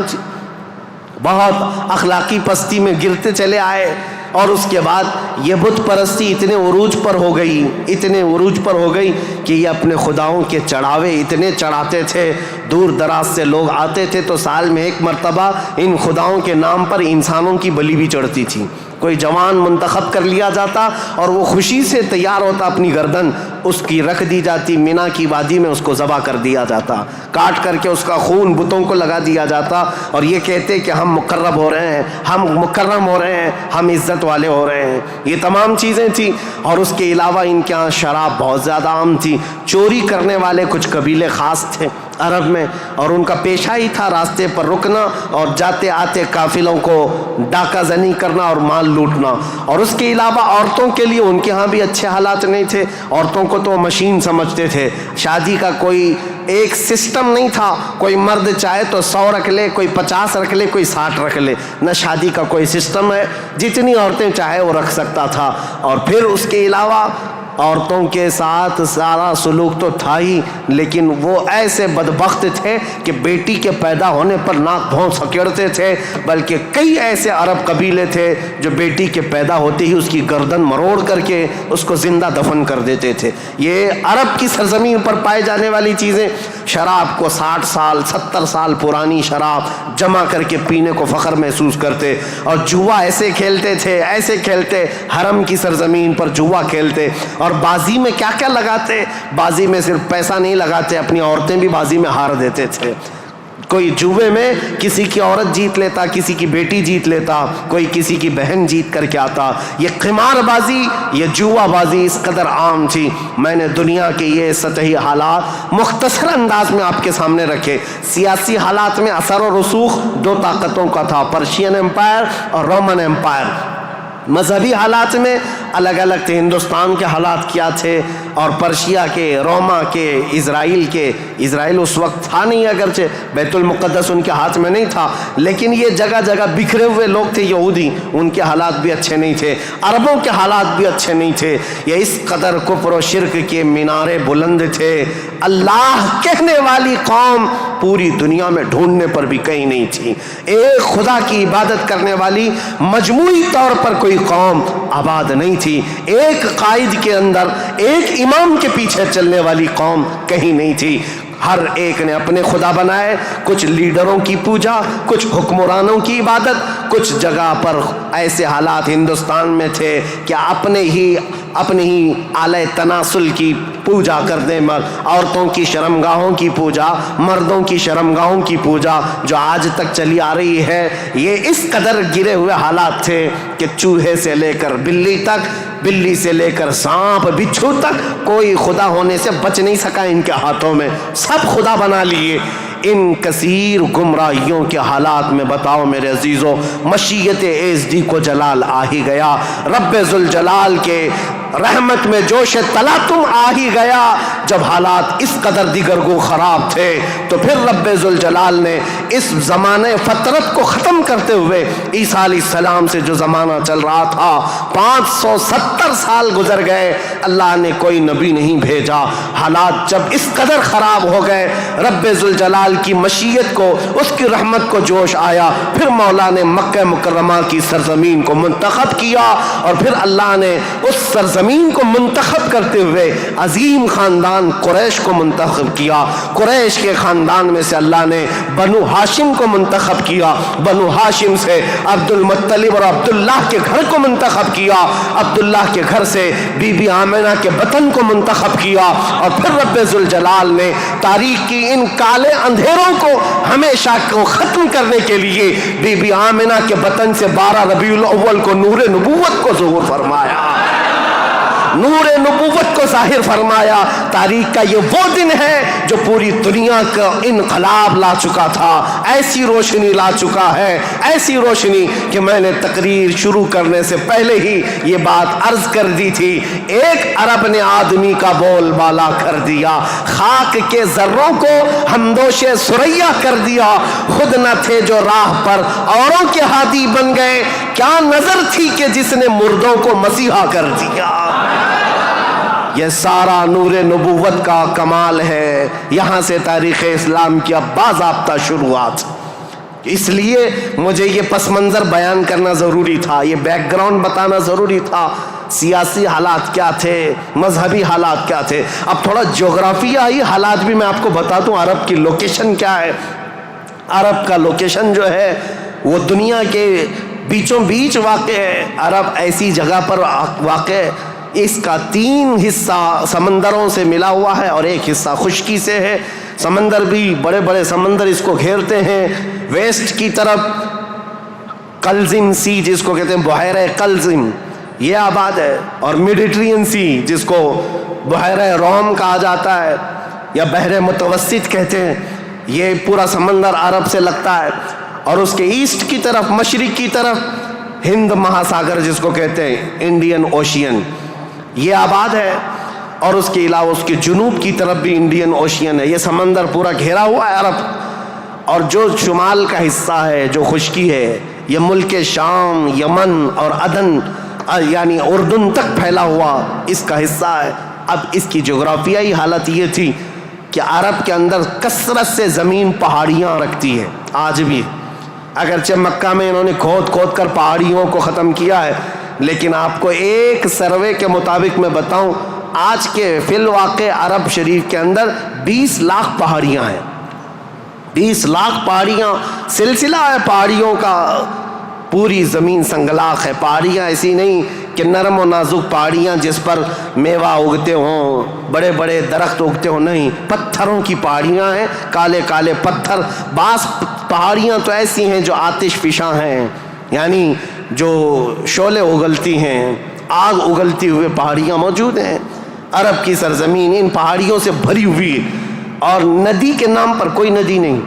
بہت اخلاقی پستی میں گرتے چلے آئے. اور اس کے بعد یہ بت پرستی اتنے عروج پر ہو گئی، اتنے عروج پر ہو گئی کہ یہ اپنے خداؤں کے چڑھاوے اتنے چڑھاتے تھے. دور دراز سے لوگ آتے تھے تو سال میں ایک مرتبہ ان خداؤں کے نام پر انسانوں کی بلی بھی چڑھتی تھی. کوئی جوان منتخب کر لیا جاتا اور وہ خوشی سے تیار ہوتا، اپنی گردن اس کی رکھ دی جاتی، مینا کی وادی میں اس کو ذبح کر دیا جاتا، کاٹ کر کے اس کا خون بتوں کو لگا دیا جاتا. اور یہ کہتے کہ ہم مقرب ہو رہے ہیں، ہم مکرم ہو رہے ہیں، ہم عزت والے ہو رہے ہیں. یہ تمام چیزیں تھیں. اور اس کے علاوہ ان کے ہاں شراب بہت زیادہ عام تھی. چوری کرنے والے کچھ قبیلے خاص تھے عرب میں، اور ان کا پیشہ ہی تھا راستے پر رکنا اور جاتے آتے قافلوں کو ڈاکہ زنی کرنا اور مال لوٹنا. اور اس کے علاوہ عورتوں کے لیے ان کے ہاں بھی اچھے حالات نہیں تھے. عورتوں کو تو مشین سمجھتے تھے. شادی کا کوئی ایک سسٹم نہیں تھا. کوئی مرد چاہے تو 100 رکھ لے، کوئی 50 رکھ لے، کوئی 60 رکھ لے. نہ شادی کا کوئی سسٹم ہے، جتنی عورتیں چاہے وہ رکھ سکتا تھا. اور پھر اس کے علاوہ عورتوں کے ساتھ سارا سلوک تو تھا ہی، لیکن وہ ایسے بدبخت تھے کہ بیٹی کے پیدا ہونے پر ناک بھون سکیڑتے تھے. بلکہ کئی ایسے عرب قبیلے تھے جو بیٹی کے پیدا ہوتے ہی اس کی گردن مروڑ کر کے اس کو زندہ دفن کر دیتے تھے. یہ عرب کی سرزمین پر پائے جانے والی چیزیں. شراب کو 60 سال 70 سال پرانی شراب جمع کر کے پینے کو فخر محسوس کرتے. اور جوا ایسے کھیلتے تھے، ایسے کھیلتے، حرم کی سرزمین پر جوا کھیلتے. اور بازی میں کیا کیا لگاتے. بازی میں صرف پیسہ نہیں لگاتے، اپنی عورتیں بھی بازی میں ہار دیتے تھے. کوئی جوے میں کسی کی عورت جیت لیتا، کسی کی بیٹی جیت لیتا، کوئی کسی کی بہن جیت کر کے آتا. یہ قمار بازی، یہ جوا بازی اس قدر عام تھی. میں نے دنیا کے یہ سطحی حالات مختصر انداز میں آپ کے سامنے رکھے. سیاسی حالات میں اثر و رسوخ 2 طاقتوں کا تھا، پرشین امپائر اور رومن امپائر. مذہبی حالات میں الگ الگ تھے. ہندوستان کے حالات کیا تھے اور پرشیا کے، روما کے، اسرائیل کے. اسرائیل اس وقت تھا نہیں، اگرچہ بیت المقدس ان کے ہاتھ میں نہیں تھا، لیکن یہ جگہ جگہ بکھرے ہوئے لوگ تھے یہودی، ان کے حالات بھی اچھے نہیں تھے. عربوں کے حالات بھی اچھے نہیں تھے. یہ اس قدر کفر و شرک کے مینارے بلند تھے. اللہ کہنے والی قوم پوری دنیا میں ڈھونڈنے پر بھی کہیں نہیں تھی. ایک خدا کی عبادت کرنے والی مجموعی طور پر کوئی قوم آباد نہیں تھی. ایک قائد کے اندر، ایک امام کے پیچھے چلنے والی قوم کہیں نہیں تھی. ہر ایک نے اپنے خدا بنائے. کچھ لیڈروں کی پوجا، کچھ حکمرانوں کی عبادت. کچھ جگہ پر ایسے حالات ہندوستان میں تھے کہ اپنے ہی آلہ تناسل کی پوجا کرنے، عورتوں کی شرمگاہوں کی پوجا، مردوں کی شرمگاہوں کی پوجا جو آج تک چلی آ رہی ہے. یہ اس قدر گرے ہوئے حالات تھے کہ چوہے سے لے کر بلی تک، بلی سے لے کر سانپ بچھو تک کوئی خدا ہونے سے بچ نہیں سکا ان کے ہاتھوں میں. سب خدا بنا لیے. ان کثیر گمراہیوں کے حالات میں بتاؤ میرے عزیزو، مشیت ایزدی کو جلال آ ہی گیا. رب ذوالجلال کے رحمت میں جوش تلاطم آ ہی گیا. جب حالات اس قدر دیگرگو خراب تھے تو پھر رب ذوالجلال نے اس زمانے فطرت کو ختم کرتے ہوئے عیسیٰ علیہ السلام سے جو زمانہ چل رہا تھا، 570 سال گزر گئے، اللہ نے کوئی نبی نہیں بھیجا. حالات جب اس قدر خراب ہو گئے، رب ذوالجلال کی مشیت کو، اس کی رحمت کو جوش آیا. پھر مولا نے مکہ مکرمہ کی سرزمین کو منتخب کیا، اور پھر اللہ نے اس سرزمین کو منتخب کرتے ہوئے عظیم خاندان قریش کو منتخب کیا. قریش کے خاندان میں سے اللہ نے بنو ہاشم کو منتخب کیا. بنو ہاشم سے عبد المطلب اور عبداللہ کے گھر کو منتخب کیا. عبداللہ کے گھر سے بی بی آمنہ کے بطن کو منتخب کیا. اور پھر رب ذوالجلال نے تاریخ کی ان کالے اندھیروں کو ہمیشہ کو ختم کرنے کے لیے بی بی آمنہ کے بطن سے 12 ربیع الاول کو نور نبوت کو ظہور فرمایا، نور نبوت کو ظاہر فرمایا. تاریخ کا یہ وہ دن ہے جو پوری دنیا کا انقلاب لا چکا تھا. ایسی روشنی لا چکا ہے، ایسی روشنی کہ میں نے تقریر شروع کرنے سے پہلے ہی یہ بات عرض کر دی تھی. ایک عرب نے آدمی کا بول بالا کر دیا، خاک کے ذروں کو ہمدوش ثریا کر دیا. خود نہ تھے جو راہ پر اوروں کے ہادی بن گئے، کیا نظر تھی کہ جس نے مردوں کو مسیحا کر دیا. یہ سارا نور نبوت کا کمال ہے. یہاں سے تاریخ اسلام کی اب باضابطہ شروعات. اس لیے مجھے یہ پس منظر بیان کرنا ضروری تھا، یہ بیک گراؤنڈ بتانا ضروری تھا. سیاسی حالات کیا تھے، مذہبی حالات کیا تھے. اب تھوڑا جغرافیائی حالات بھی میں آپ کو بتا دوں. عرب کی لوکیشن کیا ہے. عرب کا لوکیشن جو ہے وہ دنیا کے بیچوں بیچ واقع ہے. عرب ایسی جگہ پر واقع ہے، اس کا 3 حصہ سمندروں سے ملا ہوا ہے اور 1 حصہ خشکی سے ہے. سمندر بھی بڑے بڑے سمندر اس کو گھیرتے ہیں. ویسٹ کی طرف قلزم سی جس کو کہتے ہیں بحیرہ قلزم، یہ آباد ہے. اور میڈیٹرین سی جس کو بحیرہ روم کہا جاتا ہے یا بحر متوسط کہتے ہیں، یہ پورا سمندر عرب سے لگتا ہے. اور اس کے ایسٹ کی طرف، مشرق کی طرف ہند مہاساگر جس کو کہتے ہیں انڈین اوشین، یہ آباد ہے. اور اس کے علاوہ اس کے جنوب کی طرف بھی انڈین اوشین ہے. یہ سمندر پورا گھیرا ہوا ہے عرب. اور جو شمال کا حصہ ہے جو خشکی ہے، یہ ملک شام، یمن اور عدن یعنی اردن تک پھیلا ہوا اس کا حصہ ہے. اب اس کی جغرافیائی حالت یہ تھی کہ عرب کے اندر کثرت سے زمین پہاڑیاں رکھتی ہے آج بھی. اگرچہ مکہ میں انہوں نے کھود کھود کر پہاڑیوں کو ختم کیا ہے، لیکن آپ کو ایک سروے کے مطابق میں بتاؤں، آج کے فی الواقع عرب شریف کے اندر 20 لاکھ پہاڑیاں ہیں. 20 لاکھ پہاڑیاں، سلسلہ ہے پہاڑیوں کا. پوری زمین سنگلاخ ہے. پہاڑیاں ایسی نہیں کہ نرم و نازک پہاڑیاں جس پر میوہ اگتے ہوں، بڑے بڑے درخت اگتے ہوں، نہیں، پتھروں کی پہاڑیاں ہیں، کالے کالے پتھر. بعض پہاڑیاں تو ایسی ہیں جو آتش فشاں ہیں، یعنی جو شعلے اگلتی ہیں، آگ اگلتی ہوئے پہاڑیاں موجود ہیں. عرب کی سرزمین ان پہاڑیوں سے بھری ہوئی ہے. اور ندی کے نام پر کوئی ندی نہیں.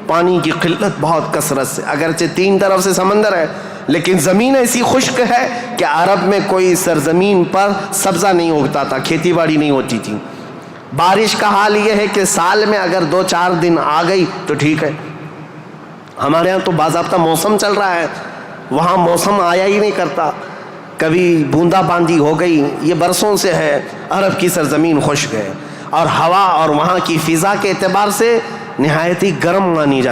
پانی کی قلت بہت کثرت سے، اگرچہ 3 طرف سے سمندر ہے لیکن زمین ایسی خشک ہے کہ عرب میں کوئی سرزمین پر سبزہ نہیں اگتا تھا، کھیتی باڑی نہیں ہوتی تھی. بارش کا حال یہ ہے کہ سال میں اگر 2-4 دن آ گئی تو ٹھیک ہے. ہمارے ہاں تو باضابطہ موسم چل رہا ہے، وہاں موسم آیا ہی نہیں کرتا، کبھی بوندا باندی ہو گئی. یہ برسوں سے ہے. عرب کی سرزمین خشک ہے اور ہوا اور وہاں کی فضا کے اعتبار سے نہایت ہی گرم مانی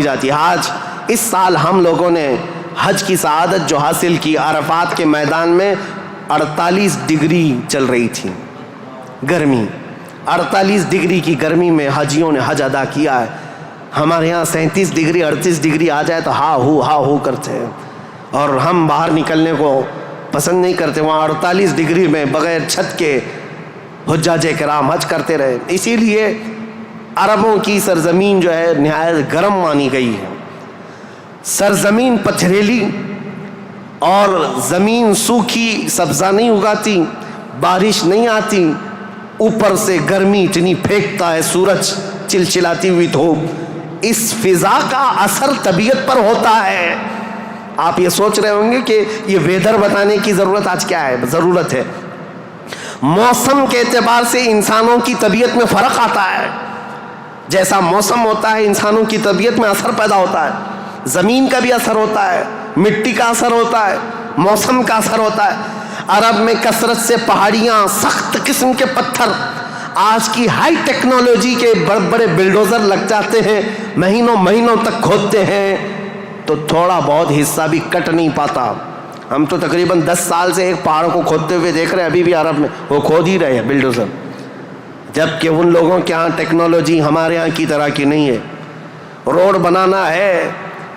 جاتی ہے. آج اس سال ہم لوگوں نے حج کی سعادت جو حاصل کی، عرفات کے میدان میں 48 ڈگری چل رہی تھی گرمی. 48 ڈگری کی گرمی میں حاجیوں نے حج ادا کیا ہے. ہمارے یہاں 37 ڈگری 38 ڈگری آ جائے تو ہا ہو کرتے ہیں اور ہم باہر نکلنے کو پسند نہیں کرتے. وہاں 48 ڈگری میں بغیر چھت کے حجاج کرام حج کرتے رہے. اسی لیے عربوں کی سرزمین جو ہے نہایت گرم مانی گئی ہے. سرزمین پتھریلی اور زمین سوکھی، سبزہ نہیں اگاتی، بارش نہیں آتی، اوپر سے گرمی اتنی پھینکتا ہے سورج، چلچلاتی ہوئی دھوپ. اس فضا کا اثر طبیعت پر ہوتا ہے. آپ یہ سوچ رہے ہوں گے کہ یہ ویدر بتانے کی ضرورت آج کیا ہے؟ ضرورت ہے. موسم کے اعتبار سے انسانوں کی طبیعت میں فرق آتا ہے. جیسا موسم ہوتا ہے انسانوں کی طبیعت میں اثر پیدا ہوتا ہے. زمین کا بھی اثر ہوتا ہے، مٹی کا اثر ہوتا ہے، موسم کا اثر ہوتا ہے. عرب میں کثرت سے پہاڑیاں، سخت قسم کے پتھر، آج کی ہائی ٹیکنالوجی کے بڑے بڑے بلڈوزر لگ جاتے ہیں، مہینوں تک کھودتے ہیں تو تھوڑا بہت حصہ بھی کٹ نہیں پاتا. ہم تو تقریباً 10 سال سے ایک پہاڑ کو کھودتے ہوئے دیکھ رہے ہیں، ابھی بھی عرب میں وہ کھود ہی رہے ہیں بلڈوزر. جبکہ ان لوگوں کے ہاں ٹیکنالوجی ہمارے ہاں کی طرح کی نہیں ہے. روڈ بنانا ہے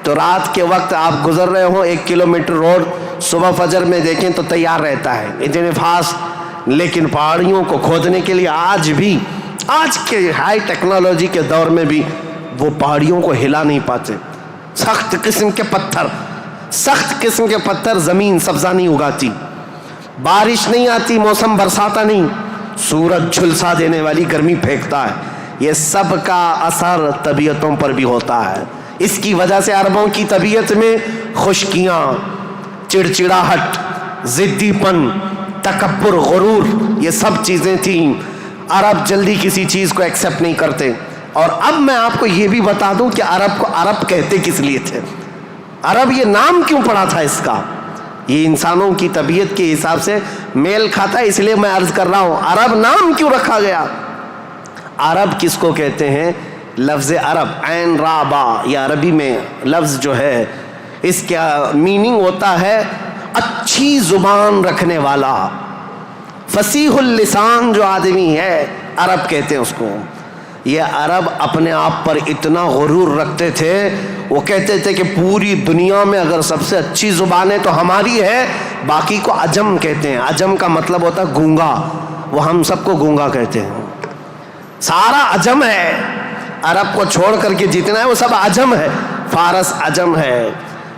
تو رات کے وقت آپ گزر رہے ہوں 1 کلومیٹر روڈ، صبح فجر میں دیکھیں تو تیار رہتا ہے اتنے فاسٹ. لیکن پہاڑیوں کو کھودنے کے لیے آج کے ہائی ٹیکنالوجی کے دور میں بھی وہ پہاڑیوں کو ہلا نہیں پاتے. سخت قسم کے پتھر، زمین سبزہ نہیں اگاتی، بارش نہیں آتی، موسم برساتا نہیں، سورج جھلسا دینے والی گرمی پھینکتا ہے. یہ سب کا اثر طبیعتوں پر بھی ہوتا ہے. اس کی وجہ سے عربوں کی طبیعت میں خشکیاں، چڑچڑاہٹ، ضدی پن، تکبر، غرور، یہ سب چیزیں تھیں. عرب جلدی کسی چیز کو ایکسیپٹ نہیں کرتے. اور اب میں آپ کو یہ بھی بتا دوں کہ عرب کو عرب کہتے کس لیے تھے، عرب یہ نام کیوں پڑا تھا اس کا. یہ انسانوں کی طبیعت کے حساب سے میل کھاتا ہے، اس لیے میں عرض کر رہا ہوں عرب نام کیوں رکھا گیا. عرب کس کو کہتے ہیں؟ لفظ عرب، عین را با، یہ عربی میں لفظ جو ہے اس کا میننگ ہوتا ہے اچھی زبان رکھنے والا، فصیح اللسان جو آدمی ہے عرب کہتے ہیں اس کو. یہ عرب اپنے آپ پر اتنا غرور رکھتے تھے، وہ کہتے تھے کہ پوری دنیا میں اگر سب سے اچھی زبان ہے تو ہماری ہے، باقی کو عجم کہتے ہیں. عجم کا مطلب ہوتا ہے گونگا، وہ ہم سب کو گونگا کہتے ہیں. سارا عجم ہے، عرب کو چھوڑ کر کے جتنا ہے وہ سب عجم ہے. فارس عجم ہے،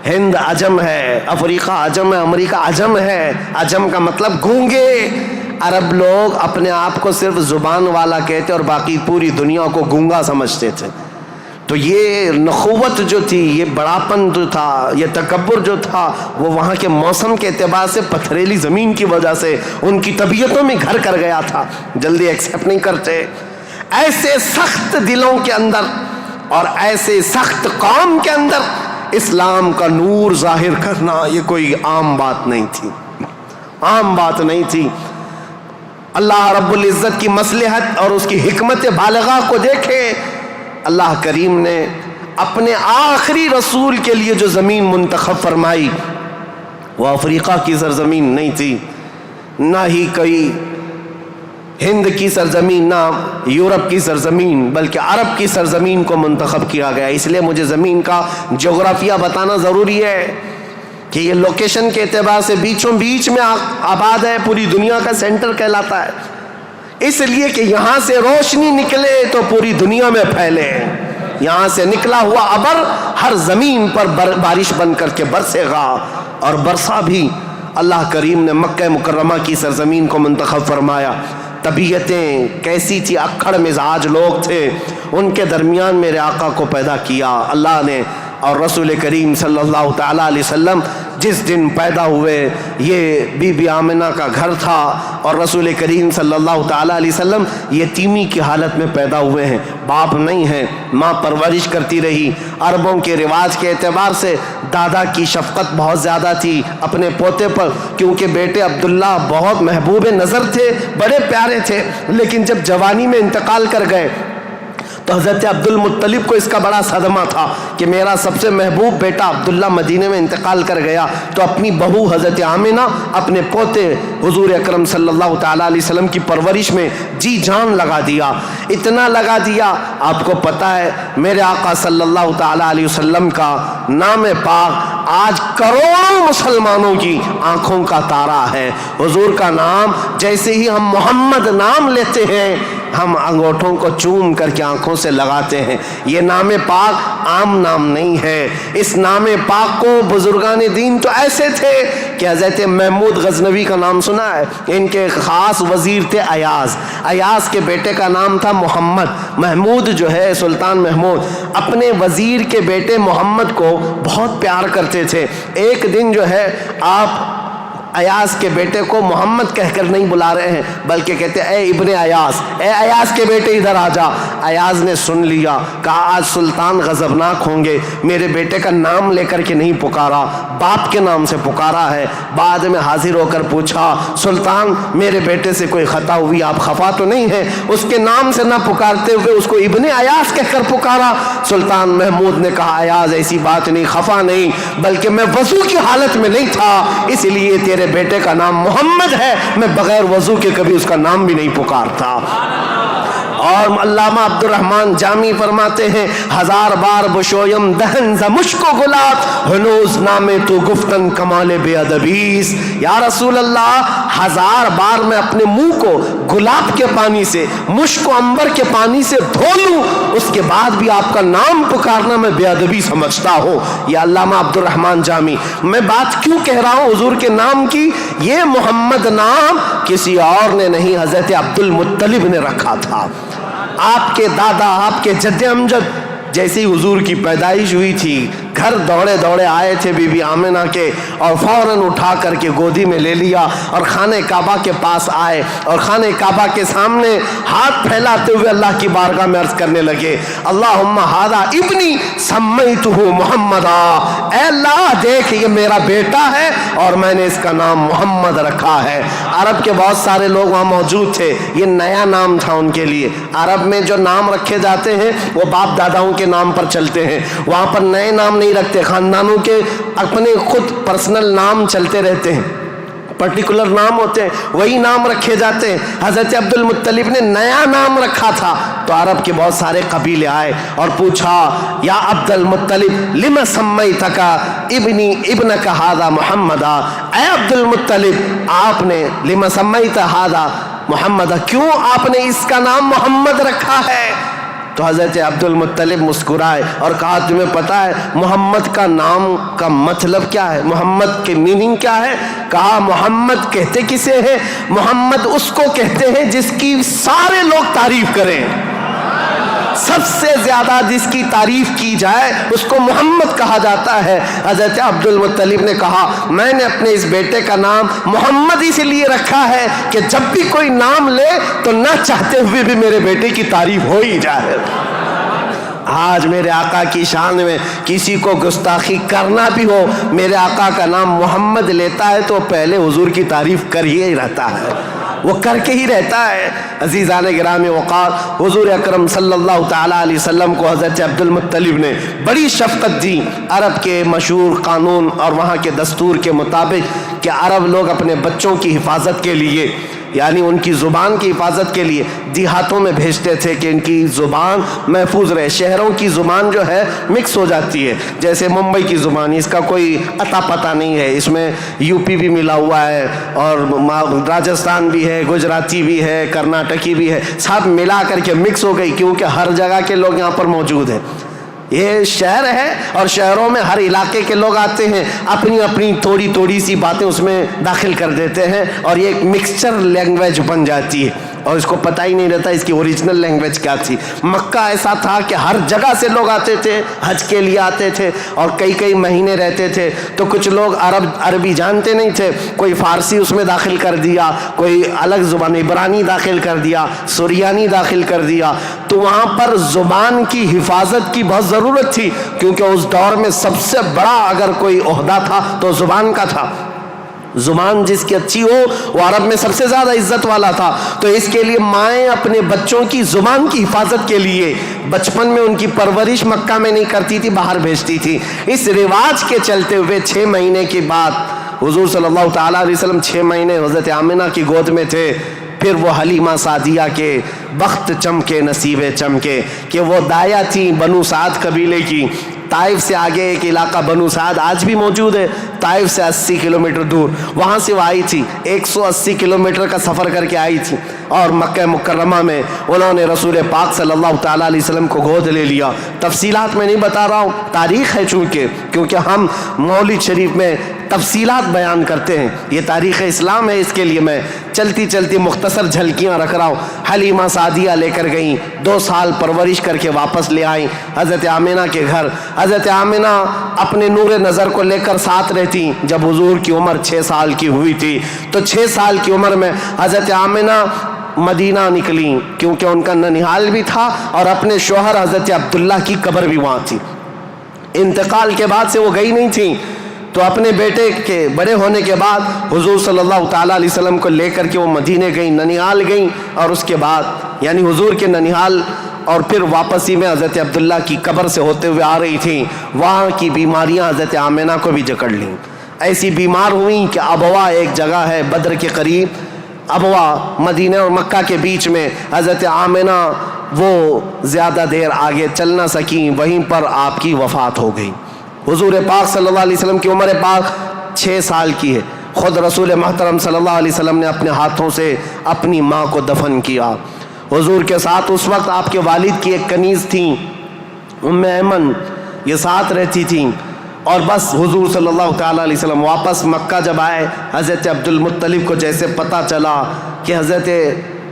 ہند عجم ہے، افریقہ عجم ہے، امریکہ عجم ہے. عجم کا مطلب گونگے. عرب لوگ اپنے آپ کو صرف زبان والا کہتے اور باقی پوری دنیا کو گونگا سمجھتے تھے. تو یہ نخوت جو تھی، یہ بڑاپن جو تھا، یہ تکبر جو تھا، وہ وہاں کے موسم کے اعتبار سے پتھریلی زمین کی وجہ سے ان کی طبیعتوں میں گھر کر گیا تھا، جلدی ایکسیپٹ نہیں کرتے. ایسے سخت دلوں کے اندر اور ایسے سخت قوم کے اندر اسلام کا نور ظاہر کرنا یہ کوئی عام بات نہیں تھی. اللہ رب العزت کی مصلحت اور اس کی حکمت بالغہ کو دیکھیں. اللہ کریم نے اپنے آخری رسول کے لیے جو زمین منتخب فرمائی وہ افریقہ کی سرزمین نہیں تھی، نہ ہی کوئی ہند کی سرزمین، نہ یورپ کی سرزمین، بلکہ عرب کی سرزمین کو منتخب کیا گیا. اس لیے مجھے زمین کا جغرافیہ بتانا ضروری ہے کہ یہ لوکیشن کے اعتبار سے بیچوں بیچ میں آباد ہے، پوری دنیا کا سینٹر کہلاتا ہے. اس لیے کہ یہاں سے روشنی نکلے تو پوری دنیا میں پھیلے. یہاں سے نکلا ہوا ابر ہر زمین پر بارش بن کر کے برسے گا، اور برسا بھی. اللہ کریم نے مکہ مکرمہ کی سرزمین کو منتخب فرمایا. طبیعتیں کیسی تھی، اکھڑ مزاج لوگ تھے، ان کے درمیان میرے آقا کو پیدا کیا. اللہ نے اور رسول کریم صلی اللہ تعالیٰ علیہ وسلم جس دن پیدا ہوئے یہ بی بی آمنہ کا گھر تھا، اور رسول کریم صلی اللہ تعالیٰ علیہ وسلم یتیمی کی حالت میں پیدا ہوئے ہیں، باپ نہیں ہیں، ماں پرورش کرتی رہی۔ عربوں کے رواج کے اعتبار سے دادا کی شفقت بہت زیادہ تھی اپنے پوتے پر، کیونکہ بیٹے عبداللہ بہت محبوب نظر تھے، بڑے پیارے تھے، لیکن جب جوانی میں انتقال کر گئے تو حضرت عبد المطلب کو اس کا بڑا صدمہ تھا کہ میرا سب سے محبوب بیٹا عبداللہ مدینے میں انتقال کر گیا، تو اپنی بہو حضرت آمنہ اپنے پوتے حضور اکرم صلی اللہ تعالیٰ علیہ وسلم کی پرورش میں جی جان لگا دیا، اتنا لگا دیا۔ آپ کو پتہ ہے میرے آقا صلی اللہ تعالیٰ علیہ وسلم کا نام پاک آج کروڑوں مسلمانوں کی آنکھوں کا تارا ہے۔ حضور کا نام جیسے ہی ہم محمد نام لیتے ہیں ہم انگوٹھوں کو چوم کر کے آنکھوں سے لگاتے ہیں۔ یہ نام پاک عام نام نہیں ہے، اس نام پاک کو بزرگان دین تو ایسے تھے کہ حضرت محمود غزنوی کا نام سنا ہے، ان کے خاص وزیر تھے ایاز، ایاز کے بیٹے کا نام تھا محمد۔ محمود جو ہے سلطان محمود اپنے وزیر کے بیٹے محمد کو بہت پیار کرتے تھے۔ ایک دن جو ہے آپ ایاز کے بیٹے کو محمد کہہ کر نہیں بلا رہے ہیں بلکہ کہتے اے ابن ایاز، اے ایاز کے بیٹے ادھر آ جا۔ ایاز نے سن لیا، کہا آج سلطان غضبناک ہوں گے، میرے بیٹے کا نام لے کر کے نہیں پکارا، باپ کے نام سے پکارا ہے۔ بعد میں حاضر ہو کر پوچھا سلطان میرے بیٹے سے کوئی خطا ہوئی، آپ خفا تو نہیں ہیں؟ اس کے نام سے نہ پکارتے ہوئے اس کو ابن ایاز کہہ کر پکارا۔ سلطان محمود نے کہا ایاز ایسی بات نہیں، خفا نہیں، بلکہ میں وضو کی حالت میں نہیں تھا اس لیے تیرے بیٹے کا نام محمد ہے، میں بغیر وضو کے کبھی اس کا نام بھی نہیں پکارتا۔ اور علامہ عبد الرحمن جامی فرماتے ہیں ہزار بار بشویم دہن ز مشک و گلاب ہنوز نام تو گفتن کمال بے ادبیس۔ یا رسول اللہ ہزار بار میں اپنے منہ کو گلاب کے پانی سے، مشک و عنبر کے پانی سے دھو لوں، اس کے بعد بھی آپ کا نام پکارنا میں بے ادبی سمجھتا ہوں۔ یہ علامہ عبد الرحمن جامی۔ میں بات کیوں کہہ رہا ہوں حضور کے نام کی؟ یہ محمد نام کسی اور نے نہیں، حضرت عبد المطلب نے رکھا تھا۔ آپ کے دادا، آپ کے جد امجد جیسے ہی حضور کی پیدائش ہوئی تھی گھر دوڑے دوڑے آئے تھے بی بی آمنہ کے، اور فوراً اٹھا کر کے گودی میں لے لیا اور خانہ کعبہ کے پاس آئے اور خانہ کعبہ کے سامنے ہاتھ پھیلاتے ہوئے اللہ کی بارگاہ میں عرض کرنے لگے اللہم ھذا ابنی سمیتہ محمدا، اے اللہ دیکھ یہ میرا بیٹا ہے اور میں نے اس کا نام محمد رکھا ہے۔ عرب کے بہت سارے لوگ وہاں موجود تھے، یہ نیا نام تھا ان کے لیے۔ عرب میں جو نام رکھے جاتے ہیں وہ باپ داداؤں کے نام پر چلتے ہیں، وہاں پر نئے نام نہیں رکھتے، خاندانوں کے اپنے خود پرسنل نام چلتے رہتے ہیں، پرٹیکولر نام ہوتے ہیں وہی نام رکھے جاتے ہیں۔ حضرت عبد المطلب نے نیا نام رکھا تھا تو عرب کے بہت سارے قبیلے آئے اور پوچھا یا عبد المطلب لما سمیتک ابنی ابنک ھذا محمدا، اے عبد المطلب آپ نے لما سمیت ھذا محمدا، کیوں آپ نے اس کا نام محمد رکھا ہے؟ تو حضرت عبد المطلب مسکرائے اور کہا تمہیں پتہ ہے محمد کا نام کا مطلب کیا ہے، محمد کے میننگ کیا ہے؟ کہا محمد کہتے کسے ہیں؟ محمد اس کو کہتے ہیں جس کی سارے لوگ تعریف کریں، سب سے زیادہ جس کی تعریف کی جائے اس کو محمد کہا جاتا ہے۔ حضرت عبد المطلب نے کہا میں نے اپنے اس بیٹے کا نام محمد اس لیے رکھا ہے کہ جب بھی کوئی نام لے تو نہ چاہتے ہوئے بھی میرے بیٹے کی تعریف ہو ہی جائے۔ آج میرے آقا کی شان میں کسی کو گستاخی کرنا بھی ہو، میرے آقا کا نام محمد لیتا ہے تو پہلے حضور کی تعریف کر ہی رہتا ہے، وہ کر کے ہی رہتا ہے۔ عزیزان گرامی وقار، حضور اکرم صلی اللہ تعالیٰ علیہ وسلم کو حضرت عبد المطلب نے بڑی شفقت دی۔ عرب کے مشہور قانون اور وہاں کے دستور کے مطابق کہ عرب لوگ اپنے بچوں کی حفاظت کے لیے یعنی ان کی زبان کی حفاظت کے لیے دیہاتوں میں بھیجتے تھے کہ ان کی زبان محفوظ رہے۔ شہروں کی زبان جو ہے مکس ہو جاتی ہے، جیسے ممبئی کی زبان اس کا کوئی اتا پتہ نہیں ہے، اس میں یو پی بھی ملا ہوا ہے اور راجستھان بھی ہے، گجراتی بھی ہے، کرناٹکی بھی ہے، سب ملا کر کے مکس ہو گئی کیونکہ ہر جگہ کے لوگ یہاں پر موجود ہیں۔ یہ شہر ہے اور شہروں میں ہر علاقے کے لوگ آتے ہیں، اپنی اپنی تھوڑی تھوڑی سی باتیں اس میں داخل کر دیتے ہیں اور یہ ایک مکسچر لینگویج بن جاتی ہے۔ اور اس کو پتہ ہی نہیں رہتا اس کی اوریجنل لینگویج کیا تھی۔ مکہ ایسا تھا کہ ہر جگہ سے لوگ آتے تھے، حج کے لیے آتے تھے اور کئی کئی مہینے رہتے تھے۔ تو کچھ لوگ عربی جانتے نہیں تھے، کوئی فارسی اس میں داخل کر دیا، کوئی الگ زبان عبرانی داخل کر دیا، سریانی داخل کر دیا۔ تو وہاں پر زبان کی حفاظت کی بہت ضرورت تھی، کیونکہ اس دور میں سب سے بڑا اگر کوئی عہدہ تھا تو زبان کا تھا۔ زبان جس کی اچھی ہو وہ عرب میں سب سے زیادہ عزت والا تھا۔ تو اس کے لیے مائیں اپنے بچوں کی زبان کی حفاظت کے لیے بچپن میں ان کی پرورش مکہ میں نہیں کرتی تھی، باہر بھیجتی تھی۔ اس رواج کے چلتے ہوئے 6 مہینے کے بعد حضور صلی اللہ تعالیٰ علیہ وسلم 6 مہینے حضرت آمنہ کی گود میں تھے۔ پھر وہ حلیمہ سعدیہ کے بخت چمکے، نصیبے چمکے کہ وہ دایا تھیں بنو سعد قبیلے کی۔ طائف سے آگے ایک علاقہ بنو سعد آج بھی موجود ہے، طائف سے 80 کلومیٹر دور، وہاں سے وہ آئی تھی۔ 180 کلومیٹر کا سفر کر کے آئی تھی اور مکہ مکرمہ میں انہوں نے رسول پاک صلی اللہ تعالیٰ علیہ وسلم کو گود لے لیا۔ تفصیلات میں نہیں بتا رہا ہوں، تاریخ ہے کیونکہ ہم مولد شریف میں تفصیلات بیان کرتے ہیں، یہ تاریخ اسلام ہے، اس کے لیے میں چلتی چلتی مختصر جھلکیاں رکھ رہا ہوں۔ حلیمہ سعدیہ لے کر گئیں، 2 سال پرورش کر کے واپس لے آئیں حضرت آمنہ کے گھر۔ حضرت آمنہ اپنے نور نظر کو لے کر ساتھ رہتی۔ جب حضور کی عمر 6 سال کی ہوئی تھی تو 6 سال کی عمر میں حضرت آمنہ مدینہ نکلی، کیونکہ ان کا ننیحال بھی تھا اور اپنے شوہر حضرت عبداللہ کی قبر بھی وہاں تھی۔ انتقال کے بعد سے وہ گئی نہیں تھیں، تو اپنے بیٹے کے بڑے ہونے کے بعد حضور صلی اللہ تعالیٰ علیہ وسلم کو لے کر کے وہ مدینے گئیں، ننیحال گئیں، اور اس کے بعد یعنی حضور کے ننیحال اور پھر واپسی میں حضرت عبداللہ کی قبر سے ہوتے ہوئے آ رہی تھیں۔ وہاں کی بیماریاں حضرت آمنہ کو بھی جکڑ لیں، ایسی بیمار ہوئیں کہ ابوا ایک جگہ ہے بدر کے قریب، ابوا مدینہ اور مکہ کے بیچ میں، حضرت آمنہ وہ زیادہ دیر آگے چل نہ سکیں، وہیں پر آپ کی وفات ہو گئی۔ حضور پاک صلی اللہ علیہ وسلم کی عمر پاک 6 سال کی ہے۔ خود رسول محترم صلی اللہ علیہ وسلم نے اپنے ہاتھوں سے اپنی ماں کو دفن کیا۔ حضور کے ساتھ اس وقت آپ کے والد کی ایک کنیز تھیں ام ایمن، یہ ساتھ رہتی تھیں۔ اور بس حضور صلی اللہ تعالیٰ علیہ وسلم واپس مکہ جب آئے، حضرت عبد المطلب کو جیسے پتہ چلا کہ حضرت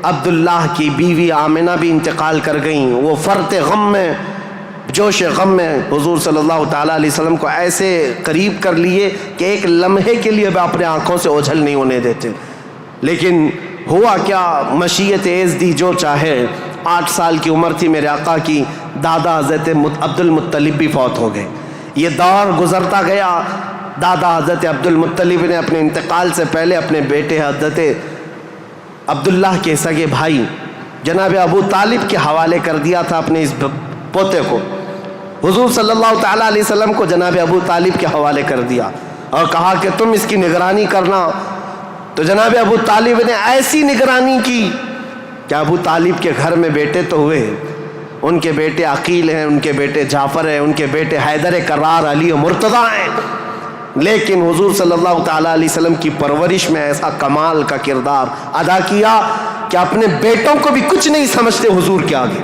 عبداللہ کی بیوی آمنہ بھی انتقال کر گئیں، وہ فرط غم میں، جوش غم میں حضور صلی اللہ تعالیٰ علیہ وسلم کو ایسے قریب کر لیے کہ ایک لمحے کے لیے بھی اپنے آنکھوں سے اوجھل نہیں ہونے دیتے۔ لیکن ہوا کیا، مشیت ایز دی جو چاہے۔ 8 سال کی عمر تھی میرے آقا کی، دادا حضرت عبد المطلب بھی فوت ہو گئے۔ یہ دور گزرتا گیا، دادا حضرت عبد المطلب نے اپنے انتقال سے پہلے اپنے بیٹے حضرت عبداللہ کے سگے بھائی جناب ابو طالب کے حوالے کر دیا تھا اپنے اس پوتے کو۔ حضور صلی اللہ تعالیٰ علیہ وسلم کو جناب ابو طالب کے حوالے کر دیا اور کہا کہ تم اس کی نگرانی کرنا۔ تو جناب ابو طالب نے ایسی نگرانی کی کہ ابو طالب کے گھر میں بیٹے تو ہوئے، ان کے بیٹے عقیل ہیں، ان کے بیٹے جعفر ہیں، ان کے بیٹے حیدر کرار، علی و مرتضیٰ ہیں، لیکن حضور صلی اللہ تعالیٰ علیہ وسلم کی پرورش میں ایسا کمال کا کردار ادا کیا کہ اپنے بیٹوں کو بھی کچھ نہیں سمجھتے حضور کے آگے،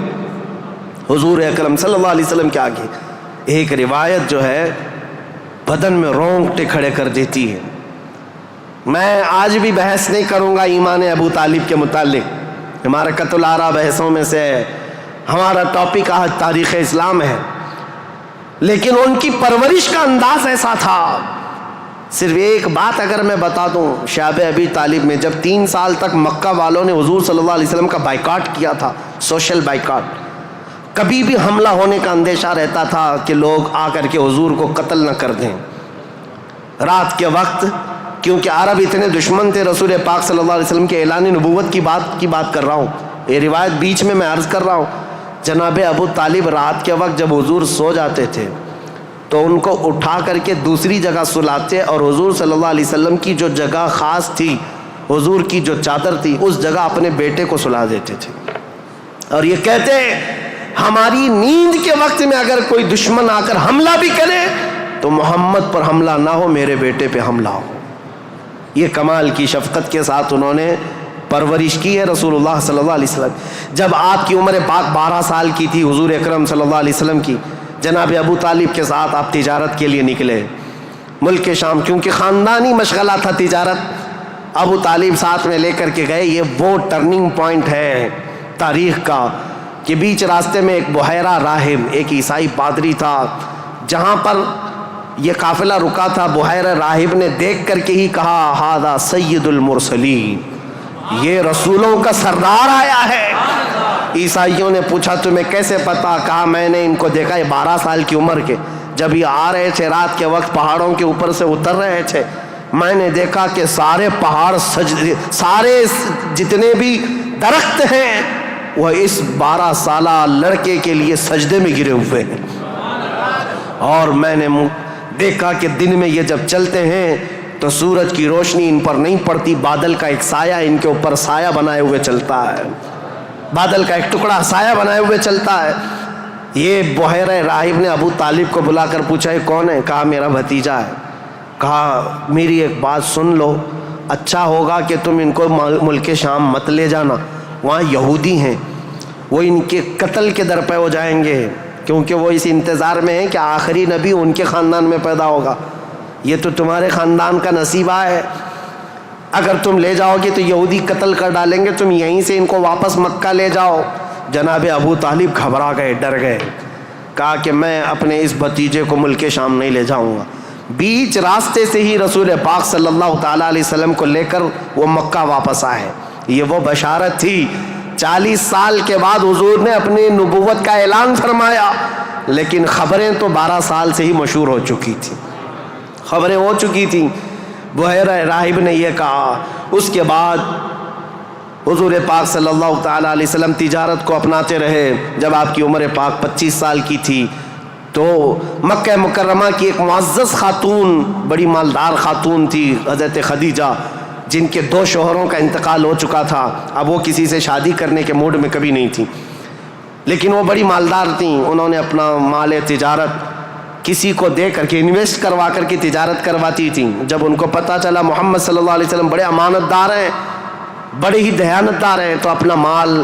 حضور اکرم صلی اللہ علیہ وسلم کے آگے۔ ایک روایت جو ہے بدن میں رونگٹے کھڑے کر دیتی ہے۔ میں آج بھی بحث نہیں کروں گا ایمان ابو طالب کے متعلق، ہمارا قط الآراء بحثوں میں سے ہے، ہمارا ٹاپک آج تاریخ اسلام ہے، لیکن ان کی پرورش کا انداز ایسا تھا۔ صرف ایک بات اگر میں بتا دوں، شعب ابی طالب میں جب 3 سال تک مکہ والوں نے حضور صلی اللہ علیہ وسلم کا بائیکاٹ کیا تھا، سوشل بائیکاٹ، کبھی بھی حملہ ہونے کا اندیشہ رہتا تھا کہ لوگ آ کر کے حضور کو قتل نہ کر دیں۔ رات کے وقت، کیونکہ عرب اتنے دشمن تھے رسول پاک صلی اللہ علیہ وسلم کے اعلان نبوت کی بات کر رہا ہوں، یہ روایت بیچ میں عرض کر رہا ہوں۔ جناب ابو طالب رات کے وقت جب حضور سو جاتے تھے تو ان کو اٹھا کر کے دوسری جگہ سلاتے اور حضور صلی اللہ علیہ وسلم کی جو جگہ خاص تھی، حضور کی جو چادر تھی، اس جگہ اپنے بیٹے کو سلا دیتے تھے اور یہ کہتے ہماری نیند کے وقت میں اگر کوئی دشمن آ کر حملہ بھی کرے تو محمد پر حملہ نہ ہو، میرے بیٹے پہ حملہ ہو۔ یہ کمال کی شفقت کے ساتھ انہوں نے پرورش کی ہے رسول اللہ صلی اللہ علیہ وسلم۔ جب آپ کی عمر پاک 12 سال کی تھی حضور اکرم صلی اللہ علیہ وسلم کی، جناب ابو طالب کے ساتھ آپ تجارت کے لیے نکلے ملک شام، کیونکہ خاندانی مشغلہ تھا تجارت، ابو طالب ساتھ میں لے کر کے گئے. یہ وہ ٹرننگ پوائنٹ ہے تاریخ کا کہ بیچ راستے میں ایک بحیرہ راہب، ایک عیسائی پادری تھا، جہاں پر یہ قافلہ رکا تھا. بحیرہ راہب نے دیکھ کر کے ہی کہا ھذا سید المرسلین، یہ رسولوں کا سردار آیا ہے. عیسائیوں نے پوچھا تمہیں کیسے پتا؟ کہا میں نے ان کو دیکھا، یہ 12 سال کی عمر کے، جب یہ آ رہے تھے رات کے وقت پہاڑوں کے اوپر سے اتر رہے تھے، میں نے دیکھا کہ سارے پہاڑ سارے جتنے بھی درخت ہیں وہ اس 12 سالہ لڑکے کے لیے سجدے میں گرے ہوئے ہیں. اور میں نے دیکھا کہ دن میں یہ جب چلتے ہیں تو سورج کی روشنی ان پر نہیں پڑتی، بادل کا ایک سایہ ان کے اوپر سایہ بنائے ہوئے چلتا ہے، بادل کا ایک ٹکڑا سایہ بنائے ہوئے چلتا ہے. یہ بحیرہ راہب نے ابو طالب کو بلا کر پوچھا یہ کون ہے؟ کہا میرا بھتیجا ہے. کہا میری ایک بات سن لو، اچھا ہوگا کہ تم ان کو ملک شام مت لے جانا، وہاں یہودی ہیں، وہ ان کے قتل کے در پہ ہو جائیں گے، کیونکہ وہ اس انتظار میں ہیں کہ آخری نبی ان کے خاندان میں پیدا ہوگا. یہ تو تمہارے خاندان کا نصیبہ ہے، اگر تم لے جاؤ گے تو یہودی قتل کر ڈالیں گے، تم یہیں سے ان کو واپس مکہ لے جاؤ. جناب ابو طالب گھبرا گئے، ڈر گئے. کہا کہ میں اپنے اس بھتیجے کو ملک شام نہیں لے جاؤں گا. بیچ راستے سے ہی رسول پاک صلی اللہ تعالیٰ علیہ وسلم کو لے کر وہ مکہ واپس آئے. یہ وہ بشارت تھی، 40 سال کے بعد حضور نے اپنی نبوت کا اعلان فرمایا، لیکن خبریں تو 12 سال سے ہی مشہور ہو چکی تھیں، خبریں ہو چکی تھیں. بحیرہ راہب نے یہ کہا. اس کے بعد حضور پاک صلی اللہ تعالیٰ علیہ وسلم تجارت کو اپناتے رہے. جب آپ کی عمر پاک 25 سال کی تھی تو مکہ مکرمہ کی ایک معزز خاتون، بڑی مالدار خاتون تھی، حضرت خدیجہ، جن کے 2 شوہروں کا انتقال ہو چکا تھا. اب وہ کسی سے شادی کرنے کے موڈ میں کبھی نہیں تھی، لیکن وہ بڑی مالدار تھیں. انہوں نے اپنا مال تجارت کسی کو دے کر کے انویسٹ کروا کر کے تجارت کرواتی تھیں. جب ان کو پتہ چلا محمد صلی اللہ علیہ وسلم بڑے امانت دار ہیں، بڑے ہی دیانت دار ہیں، تو اپنا مال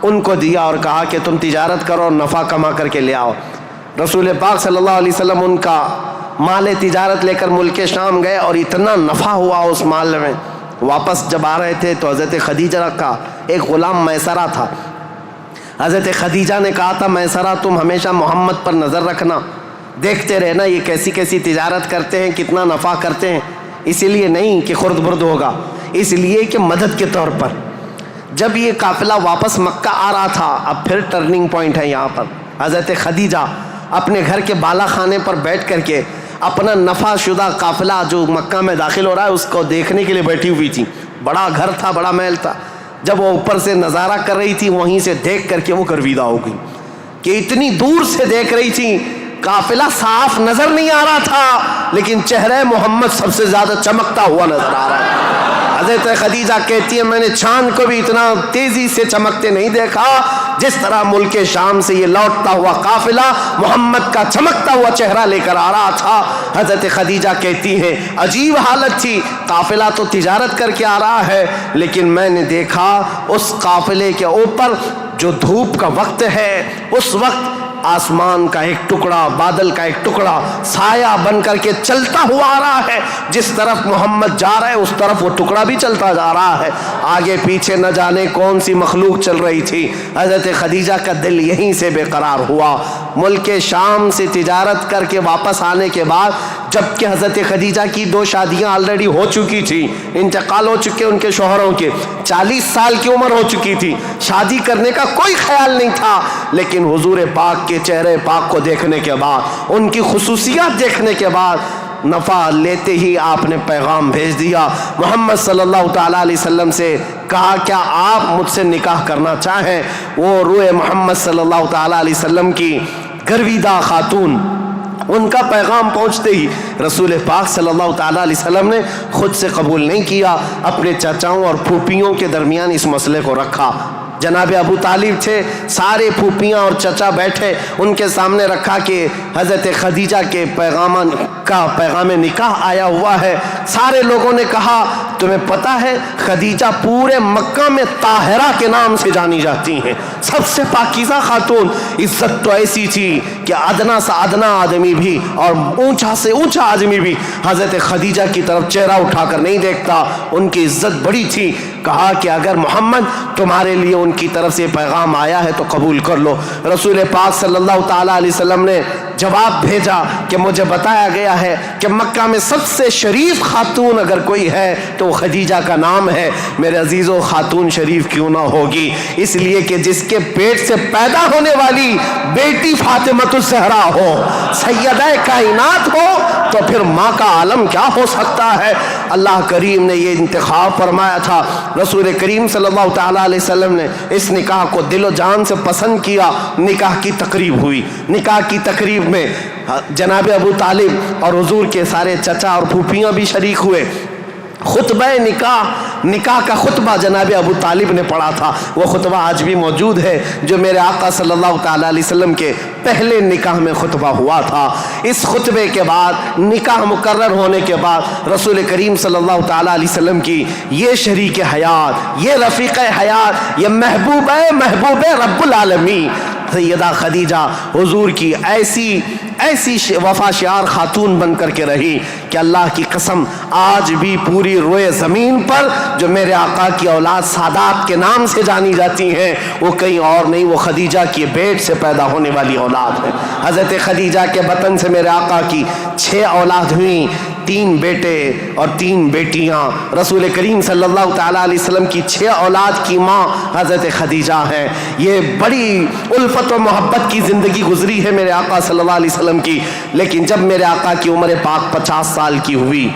ان کو دیا اور کہا کہ تم تجارت کرو اور نفع کما کر کے لے آؤ. رسول پاک صلی اللہ علیہ وسلم ان کا مال تجارت لے کر ملک شام گئے اور اتنا نفع ہوا اس مال میں. واپس جب آ رہے تھے تو حضرت خدیجہ کا ایک غلام میسرہ تھا. حضرت خدیجہ نے کہا تھا میسرہ تم ہمیشہ محمد پر نظر رکھنا، دیکھتے رہنا یہ کیسی کیسی تجارت کرتے ہیں، کتنا نفع کرتے ہیں. اسی لیے نہیں کہ خرد برد ہوگا، اس لیے کہ مدد کے طور پر. جب یہ قافلہ واپس مکہ آ رہا تھا، اب پھر ٹرننگ پوائنٹ ہے یہاں پر. حضرت خدیجہ اپنے گھر کے بالا خانے پر بیٹھ کر کے اپنا نفع شدہ قافلہ جو مکہ میں داخل ہو رہا ہے اس کو دیکھنے کے لیے بیٹھی ہوئی تھی. بڑا گھر تھا، بڑا محل تھا. جب وہ اوپر سے نظارہ کر رہی تھی، وہیں سے دیکھ کر کے وہ گرویدہ ہو گئی کہ اتنی دور سے دیکھ رہی تھی، قافلہ صاف نظر نہیں آ رہا تھا، لیکن چہرہ محمد سب سے زیادہ چمکتا ہوا نظر آ رہا ہے. حضرت خدیجہ کہتی ہے میں نے چاند کو بھی اتنا تیزی سے چمکتے نہیں دیکھا جس طرح ملک شام سے یہ لوٹتا ہوا قافلہ محمد کا چمکتا ہوا چہرہ لے کر آ رہا تھا. حضرت خدیجہ کہتی ہیں عجیب حالت تھی، قافلہ تو تجارت کر کے آ رہا ہے، لیکن میں نے دیکھا اس قافلے کے اوپر جو دھوپ کا وقت ہے اس وقت آسمان کا ایک ٹکڑا، بادل کا ایک ٹکڑا سایہ بن کر کے چلتا ہوا آ رہا ہے. جس طرف محمد جا رہا ہے اس طرف وہ ٹکڑا بھی چلتا جا رہا ہے. آگے پیچھے نہ جانے کون سی مخلوق چل رہی تھی. حضرت خدیجہ کا دل یہیں سے بے قرار ہوا. ملک شام سے تجارت کر کے واپس آنے کے بعد، جبکہ حضرت خدیجہ کی 2 شادیاں آلریڈی ہو چکی تھی، انتقال ہو چکے ان کے شوہروں کے، 40 سال کی عمر ہو چکی تھی، شادی کرنے کا کوئی خیال نہیں تھا. لیکن حضور پاک کے چہرے پاک کو دیکھنے کے بعد، ان کی خصوصیات دیکھنے کے بعد، نفع لیتے ہی آپ نے پیغام بھیج دیا محمد صلی اللہ تعالیٰ علیہ وسلم سے. کہا کیا آپ مجھ سے نکاح کرنا چاہیں؟ وہ روح محمد صلی اللہ تعالیٰ علیہ وسلم کی گرویدہ خاتون، ان کا پیغام پہنچتے ہی رسول پاک صلی اللہ تعالیٰ علیہ وسلم نے خود سے قبول نہیں کیا، اپنے چچاؤں اور پھوپھیوں کے درمیان اس مسئلے کو رکھا. جناب ابو طالب تھے، سارے پھوپھیاں اور چچا بیٹھے، ان کے سامنے رکھا کہ حضرت خدیجہ کے پیغام نکاح آیا ہوا ہے. سارے لوگوں نے کہا تمہیں پتہ ہے خدیجہ پورے مکہ میں طاہرہ کے نام سے جانی جاتی ہیں، سب سے پاکیزہ خاتون۔ عزت تو ایسی تھی کہ ادنا سے ادنا آدمی بھی اور اونچا سے اونچا آدمی بھی حضرت خدیجہ کی طرف چہرہ اٹھا کر نہیں دیکھتا، ان کی عزت بڑی تھی۔ کہا کہ اگر محمد تمہارے لیے ان کی طرف سے پیغام آیا ہے تو قبول کر لو۔ رسول پاک صلی اللہ تعالیٰ علیہ وسلم نے جواب بھیجا کہ مجھے بتایا گیا ہے کہ مکہ میں سب سے شریف خاتون اگر کوئی ہے تو وہ خدیجہ کا نام ہے۔ میرے عزیزو، خاتون شریف کیوں نہ ہوگی؟ اس لیے کہ جس کے پیٹ سے پیدا ہونے والی بیٹی فاطمہ الزہرا ہو، سیدہ کائنات ہو، تو پھر ماں کا عالم کیا ہو سکتا ہے؟ اللہ کریم نے یہ انتخاب فرمایا تھا۔ رسول کریم صلی اللہ تعالیٰ علیہ وسلم نے اس نکاح کو دل و جان سے پسند کیا۔ نکاح کی تقریب ہوئی۔ نکاح کی تقریب میں جناب ابو طالب اور حضور کے سارے چچا اور پھوپھیاں بھی شریک ہوئے۔ خطبہ نکاح کا خطبہ جناب ابو طالب نے پڑھا تھا۔ وہ خطبہ آج بھی موجود ہے جو میرے آقا صلی اللہ تعالیٰ علیہ وسلم کے پہلے نکاح میں خطبہ ہوا تھا۔ اس خطبے کے بعد نکاح مقرر ہونے کے بعد رسول کریم صلی اللہ تعالیٰ علیہ وسلم کی یہ شریک حیات، یہ رفیق حیات، یہ محبوب رب العالمین سیدہ خدیجہ حضور کی ایسی وفا شعار خاتون بن کر کے رہی کہ اللہ کی قسم آج بھی پوری روئے زمین پر جو میرے آقا کی اولاد سادات کے نام سے جانی جاتی ہیں وہ کہیں اور نہیں، وہ خدیجہ کی بیٹ سے پیدا ہونے والی اولاد ہے۔ حضرت خدیجہ کے بطن سے میرے آقا کی 6 اولاد ہوئیں، 3 بیٹے اور 3 بیٹیاں۔ رسول کریم صلی اللہ تعالیٰ علیہ وسلم کی 6 اولاد کی ماں حضرت خدیجہ ہیں۔ یہ بڑی الفت و محبت کی زندگی گزری ہے میرے آقا صلی اللہ علیہ وسلم کی، لیکن جب میرے آقا کی عمر پاک 50 سال کی ہوئی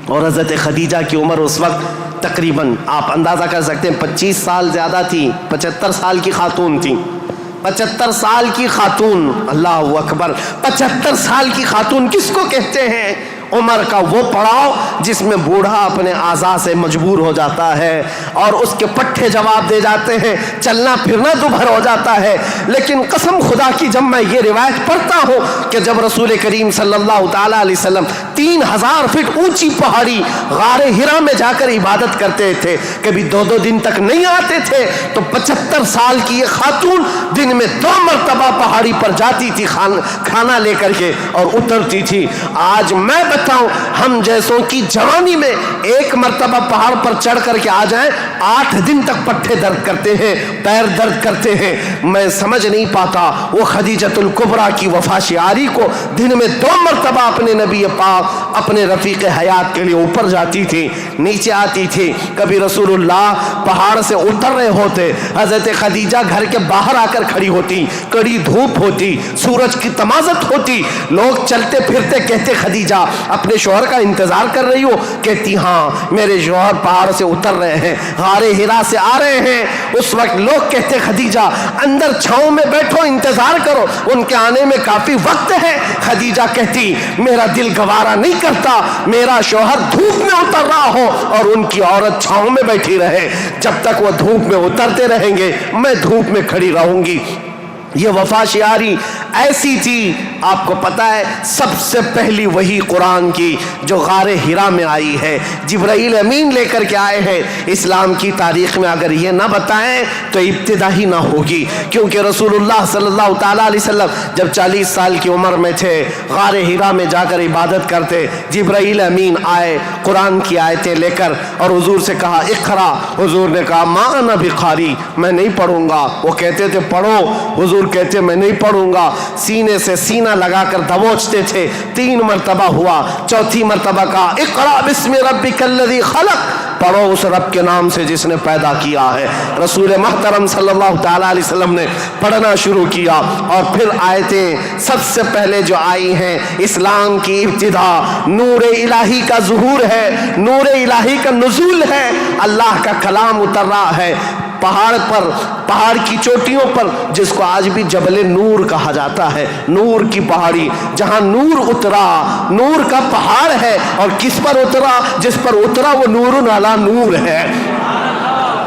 اور حضرت خدیجہ کی عمر اس وقت تقریباً آپ اندازہ کر سکتے ہیں 25 سال زیادہ تھی، 75 سال کی خاتون تھی۔ 75 سال کی خاتون، اللہ اکبر، 75 سال کی خاتون کس کو کہتے ہیں؟ عمر کا وہ پڑاؤ جس میں بوڑھا اپنے اعضاء سے مجبور ہو جاتا ہے اور اس کے پٹھے جواب دے جاتے ہیں، چلنا پھرنا دوبھر ہو جاتا ہے۔ لیکن قسم خدا کی جب میں یہ روایت پڑھتا ہوں کہ جب رسول کریم صلی اللہ تعالیٰ علیہ وسلم 3000 فٹ اونچی پہاڑی غار ہرا میں جا کر عبادت کرتے تھے، کبھی 2 دن تک نہیں آتے تھے، تو 75 سال کی یہ خاتون دن میں 2 مرتبہ پہاڑی پر جاتی تھی کھانا لے کر کے اور اترتی تھی۔ آج میں بتاؤں ہم جیسوں کی جوانی میں 1 مرتبہ پہاڑ پر چڑھ کر کے آ جائیں 8 دن تک پٹھے درد کرتے ہیں، پیر درد کرتے ہیں۔ میں سمجھ نہیں پاتا وہ خدیجۃ الکبریٰ کی وفا شعاری کو دن میں 2 مرتبہ اپنے نبی پاک اپنے رفیق حیات کے لیے اوپر جاتی تھی، نیچے آتی تھی۔ کبھی رسول اللہ پہاڑ سے اتر رہے ہوتے، حضرت خدیجہ گھر کے باہر آ کر کھڑی ہوتی، کڑی دھوپ ہوتی، سورج کی تمازت ہوتی، لوگ چلتے پھرتے کہتے خدیجہ اپنے شوہر کا انتظار کر رہی ہو؟ کہتی ہاں میرے شوہر پہاڑ سے اتر رہے ہیں، غار ہرا سے آ رہے ہیں۔ اس وقت لوگ کہتے خدیجہ اندر چھاؤں میں بیٹھو، انتظار کرو، ان کے آنے میں کافی وقت ہے۔ خدیجہ کہتی میرا دل گوارا نہیں کرتا میرا شوہر دھوپ میں اتر رہا ہو اور ان کی عورت چھاؤں میں بیٹھی رہے، جب تک وہ دھوپ میں اترتے رہیں گے میں دھوپ میں کھڑی رہوں گی۔ یہ وفا شعاری ایسی تھی، آپ کو پتا ہے سب سے پہلی وہی قرآن کی جو غار ہرا میں آئی ہے، جبرائیل امین لے کر کے آئے ہیں۔ اسلام کی تاریخ میں اگر یہ نہ بتائیں تو ابتدا ہی نہ ہوگی، کیونکہ رسول اللہ صلی اللہ تعالیٰ علیہ وسلم جب 40 سال کی عمر میں تھے، غار ہرا میں جا کر عبادت کرتے، جبرائیل امین آئے قرآن کی آیتیں لے کر اور حضور سے کہا اقرا، حضور نے کہا ما انا بقاری، میں نہیں پڑھوں گا۔ وہ کہتے تھے پڑھو، حضور کہتے میں نہیں پڑھوں گا، سینے سے سینہ لگا کر دبوچتے تھے۔ 3 مرتبہ ہوا، 4تھی مرتبہ کہا اقرا بسم ربک الذی خلق، پڑھو اس رب کے نام سے جس نے پیدا کیا ہے۔ رسول محترم صلی اللہ تعالیٰ علیہ وسلم نے پڑھنا شروع کیا اور پھر آیتیں سب سے پہلے جو آئی ہیں، اسلام کی ابتدا نور الہی کا ظہور ہے، نور الہی کا نزول ہے، اللہ کا کلام اتر رہا ہے پہاڑ پر، پہاڑ کی چوٹیوں پر، جس کو آج بھی جبل نور کہا جاتا ہے، نور کی پہاڑی، جہاں نور اترا، نور کا پہاڑ ہے، اور کس پر اترا؟ جس پر اترا وہ نور علی نور ہے۔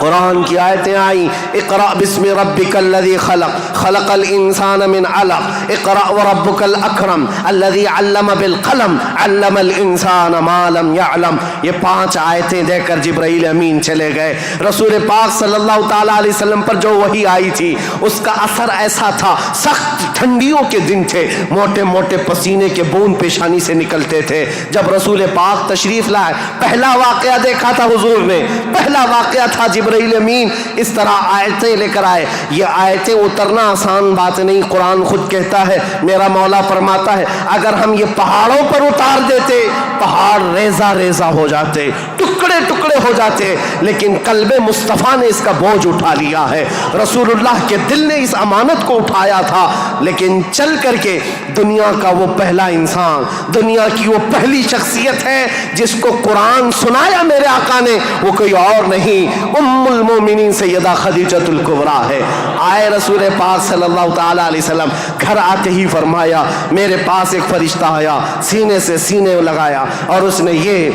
قرآن کی آیتیں آئیں، اقرأ بسم ربک الذی خلق خلق الانسان من علق اقرأ وربک الاکرم الذی علم بالقلم علم الانسان ما لم يعلم. یہ 5 آیتیں دے کر جبرائیل امین چلے گئے. رسول پاک صلی اللہ تعالیٰ علیہ وسلم پر جو وحی آئی تھی اس کا اثر ایسا تھا، سخت ٹھنڈیوں کے دن تھے، موٹے موٹے پسینے کے بوند پیشانی سے نکلتے تھے. جب رسول پاک تشریف لائے پہلا واقعہ دیکھا تھا حضور نے، پہلا واقعہ تھا جبرائیل امین اس طرح آیتیں لے کر آئے. یہ آیتیں اترنا آسان بات نہیں. قرآن خود کہتا ہے، میرا مولا فرماتا ہے اگر ہم یہ پہاڑوں پر اتار دیتے پہاڑ ریزہ ریزہ ہو جاتے، ٹکڑے ٹکڑے ہو جاتے، لیکن قلب مصطفیٰ نے اس کا بوجھ اٹھا لیا ہے. رسول اللہ کے دل نے اس امانت کو اٹھایا تھا، لیکن چل کر کے دنیا کا وہ پہلا انسان، دنیا کی وہ پہلی شخصیت ہے جس کو قرآن سنایا میرے آقا نے، وہ کوئی اور نہیں، ام المومنین سیدہ خدیجۃ الکبریٰ ہے. آئے رسول پاک صلی اللہ تعالیٰ علیہ وسلم، گھر آتے ہی فرمایا میرے پاس ایک فرشتہ آیا، سینے سے سینے لگایا اور اس نے یہ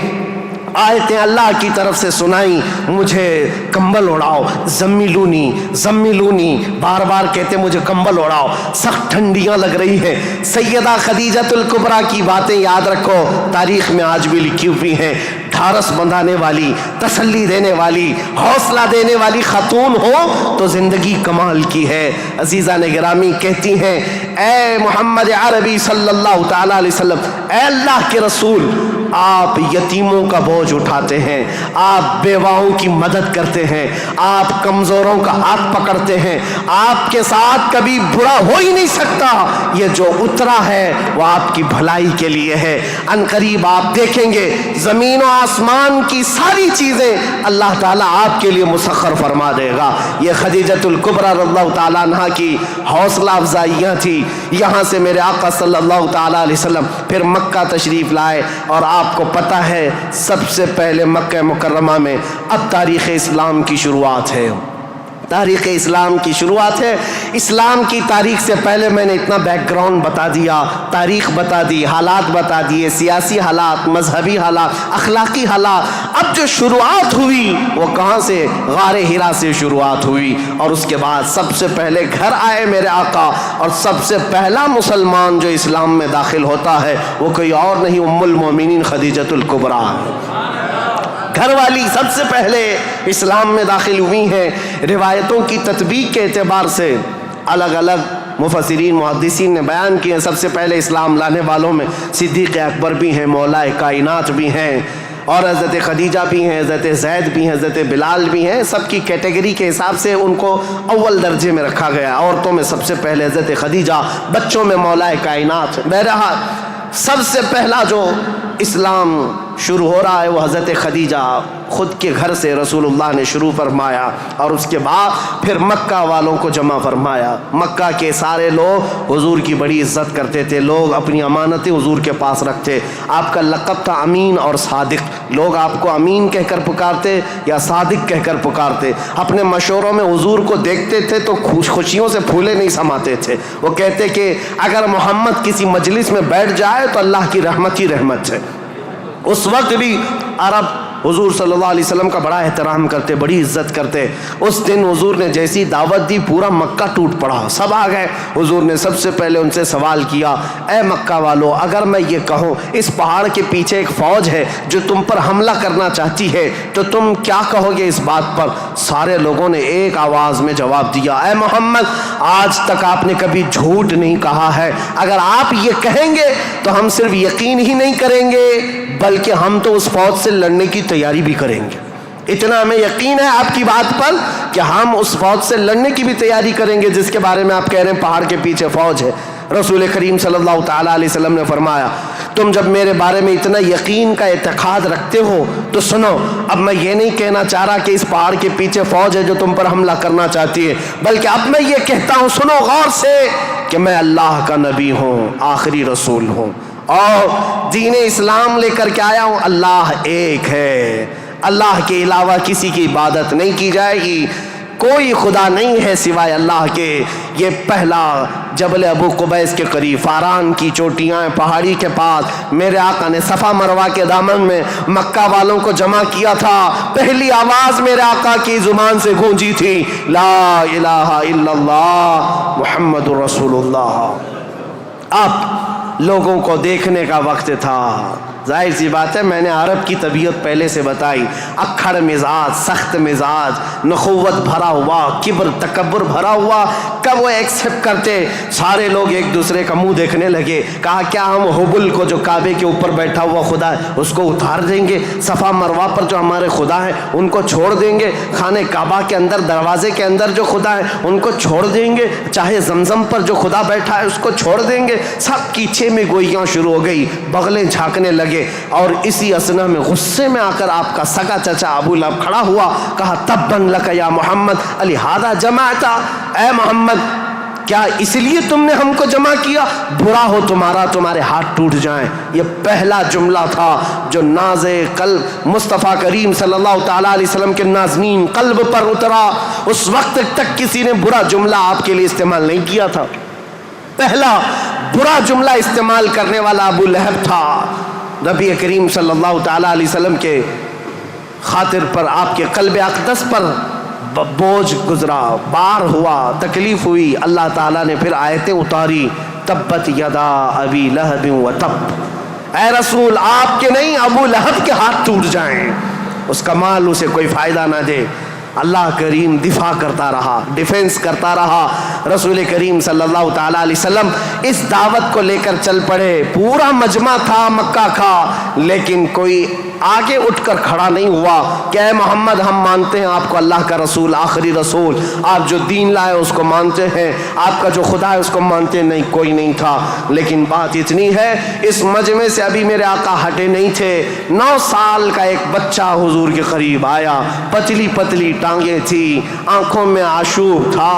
آیتیں اللہ کی طرف سے سنائی، مجھے کمبل اڑاؤ، زمیلونی زمیلونی، بار بار کہتے مجھے کمبل اڑاؤ، سخت ٹھنڈیاں لگ رہی ہیں. سیدہ خدیجۃ الکبریٰ کی باتیں یاد رکھو، تاریخ میں آج بھی لکھی ہوئی ہیں. ڈھارس بندھانے والی، تسلی دینے والی، حوصلہ دینے والی خاتون ہو تو زندگی کمال کی ہے. عزیزان گرامی کہتی ہیں اے محمد عربی صلی اللہ تعالیٰ علیہ وسلم، اے اللہ کے رسول، آپ یتیموں کا بوجھ اٹھاتے ہیں، آپ بیواؤں کی مدد کرتے ہیں، آپ کمزوروں کا ہاتھ پکڑتے ہیں، آپ کے ساتھ کبھی برا ہو ہی نہیں سکتا. یہ جو اترا ہے وہ آپ کی بھلائی کے لیے ہے. ان قریب آپ دیکھیں گے زمین و آسمان کی ساری چیزیں اللہ تعالیٰ آپ کے لیے مسخر فرما دے گا. یہ خدیجۃ الکبریٰ رضی اللہ تعالیٰ عنہ کی حوصلہ افزائیاں تھی. یہاں سے میرے آقا صلی اللہ تعالیٰ علیہ وسلم پھر مکہ تشریف لائے، اور آپ کو پتہ ہے سب سے پہلے مکہ مکرمہ میں اب تاریخ اسلام کی شروعات ہے. تاریخ اسلام کی شروعات ہے. اسلام کی تاریخ سے پہلے میں نے اتنا بیک گراؤنڈ بتا دیا، تاریخ بتا دی، حالات بتا دیے، سیاسی حالات، مذہبی حالات، اخلاقی حالات. اب جو شروعات ہوئی وہ کہاں سے؟ غار حرا سے شروعات ہوئی. اور اس کے بعد سب سے پہلے گھر آئے میرے آقا، اور سب سے پہلا مسلمان جو اسلام میں داخل ہوتا ہے وہ کوئی اور نہیں، ام المومنین خدیجۃ الکبریٰ. گھر والی سب سے پہلے اسلام میں داخل ہوئی ہیں. روایتوں کی تطبیق کے اعتبار سے الگ الگ مفسرین محدثین نے بیان کیے ہیں. سب سے پہلے اسلام لانے والوں میں صدیق اکبر بھی ہیں، مولا کائنات بھی ہیں، اور حضرت خدیجہ بھی ہیں، حضرت زید بھی ہیں، حضرت بلال بھی ہیں. سب کی کیٹیگری کے حساب سے ان کو اول درجے میں رکھا گیا. عورتوں میں سب سے پہلے حضرت خدیجہ، بچوں میں مولا کائنات. بہرحال سب سے پہلا جو اسلام شروع ہو رہا ہے وہ حضرت خدیجہ خود کے گھر سے رسول اللہ نے شروع فرمایا، اور اس کے بعد پھر مکہ والوں کو جمع فرمایا. مکہ کے سارے لوگ حضور کی بڑی عزت کرتے تھے، لوگ اپنی امانتیں حضور کے پاس رکھتے. آپ کا لقب تھا امین اور صادق. لوگ آپ کو امین کہہ کر پکارتے یا صادق کہہ کر پکارتے. اپنے مشوروں میں حضور کو دیکھتے تھے تو خوشیوں سے پھولے نہیں سماتے تھے. وہ کہتے کہ اگر محمد کسی مجلس میں بیٹھ جائے تو اللہ کی رحمت ہی رحمت ہے. اس وقت بھی عرب حضور صلی اللہ علیہ وسلم کا بڑا احترام کرتے، بڑی عزت کرتے. اس دن حضور نے جیسی دعوت دی پورا مکہ ٹوٹ پڑا، سب آ گئے. حضور نے سب سے پہلے ان سے سوال کیا، اے مکہ والو، اگر میں یہ کہوں اس پہاڑ کے پیچھے ایک فوج ہے جو تم پر حملہ کرنا چاہتی ہے تو تم کیا کہو گے اس بات پر؟ سارے لوگوں نے ایک آواز میں جواب دیا، اے محمد، آج تک آپ نے کبھی جھوٹ نہیں کہا ہے. اگر آپ یہ کہیں گے تو ہم صرف یقین ہی نہیں کریں گے بلکہ ہم تو اس فوج سے لڑنے کی تیاری بھی کریں گے. اتنا ہمیں یقین ہے آپ کی بات پر کہ ہم اس فوج سے لڑنے کی بھی تیاری کریں گے جس کے بارے میں آپ کہہ رہے ہیں پہاڑ کے پیچھے فوج ہے. رسول کریم صلی اللہ تعالیٰ علیہ وسلم نے فرمایا، تم جب میرے بارے میں اتنا یقین کا اعتقاد رکھتے ہو تو سنو، اب میں یہ نہیں کہنا چاہ رہا کہ اس پہاڑ کے پیچھے فوج ہے جو تم پر حملہ کرنا چاہتی ہے، بلکہ اب میں یہ کہتا ہوں، سنو غور سے، کہ میں اللہ کا نبی ہوں، آخری رسول ہوں، اور دین اسلام لے کر کے آیا ہوں. اللہ ایک ہے، اللہ کے علاوہ کسی کی عبادت نہیں کی جائے گی. کوئی خدا نہیں ہے سوائے اللہ کے۔ یہ پہلا جبل ابو قبیس کے قریب فاران کی چوٹیاں پہاڑی کے پاس میرے آقا نے صفا مروہ کے دامن میں مکہ والوں کو جمع کیا تھا۔ پہلی آواز میرے آقا کی زبان سے گونجی تھی، لا الہ الا اللہ محمد رسول اللہ۔ اب لوگوں کو دیکھنے کا وقت تھا۔ ظاہر سی بات ہے، میں نے عرب کی طبیعت پہلے سے بتائی، اکھڑ مزاج، سخت مزاج، نخوت بھرا ہوا، کبر تکبر بھرا ہوا۔ کب وہ ایکسپٹ کرتے؟ سارے لوگ ایک دوسرے کا منہ دیکھنے لگے۔ کہا کیا ہم حبل کو جو کعبے کے اوپر بیٹھا ہوا خدا ہے اس کو اتار دیں گے؟ صفا مروہ پر جو ہمارے خدا ہیں ان کو چھوڑ دیں گے؟ خانہ کعبہ کے اندر دروازے کے اندر جو خدا ہے ان کو چھوڑ دیں گے؟ چاہے زمزم پر جو خدا بیٹھا ہے اس کو چھوڑ دیں گے؟ سب کی چھ میں گوئیاں شروع ہو گئی، بغلیں جھانکنے لگے۔ اور اسی اثنا میں غصے میں آ کر آپ کا سگا چچا ابو لہب کھڑا ہوا، کہا تبن لک یا محمد لہذا جمعتا، اے محمد کیا اس لیے تم نے ہم کو جمع کیا؟ برا ہو تمہارا، تمہارے ہاتھ ٹوٹ جائیں۔ یہ پہلا جملہ تھا جو ناز قلب مصطفیٰ کریم صلی اللہ تعالیٰ علیہ وسلم کے نازنین قلب پر اترا۔ اس وقت تک کسی نے برا جملہ آپ کے لیے استعمال نہیں کیا تھا۔ پہلا برا جملہ استعمال کرنے والا ابو لہب تھا۔ نبی کریم صلی اللہ تعالیٰ علیہ وسلم کے خاطر پر، آپ کے قلب اقدس پر بوجھ گزرا، بار ہوا، تکلیف ہوئی۔ اللہ تعالیٰ نے پھر آیتیں اتاری، تبت یدا ابی لہب و تب، اے رسول آپ کے نہیں ابو لہب کے ہاتھ ٹوٹ جائیں، اس کا مال اسے کوئی فائدہ نہ دے۔ اللہ کریم دفاع کرتا رہا، ڈیفنس کرتا رہا۔ رسول کریم صلی اللہ تعالیٰ علیہ وسلم اس دعوت کو لے کر چل پڑے۔ پورا مجمع تھا مکہ کا، لیکن کوئی آگے اٹھ کر کھڑا نہیں ہوا کہ اے محمد ہم مانتے ہیں آپ کو اللہ کا رسول، آخری رسول، آپ جو دین لائے اس کو مانتے ہیں، آپ کا جو خدا ہے اس کو مانتے ہیں۔ نہیں، کوئی نہیں تھا۔ لیکن بات اتنی ہے، اس مجمع سے ابھی میرے آقا ہٹے نہیں تھے۔ 9 سال کا ایک بچہ حضور کے قریب آیا، پتلی پتلی ٹانگیں تھی، آنکھوں میں آشوب تھا،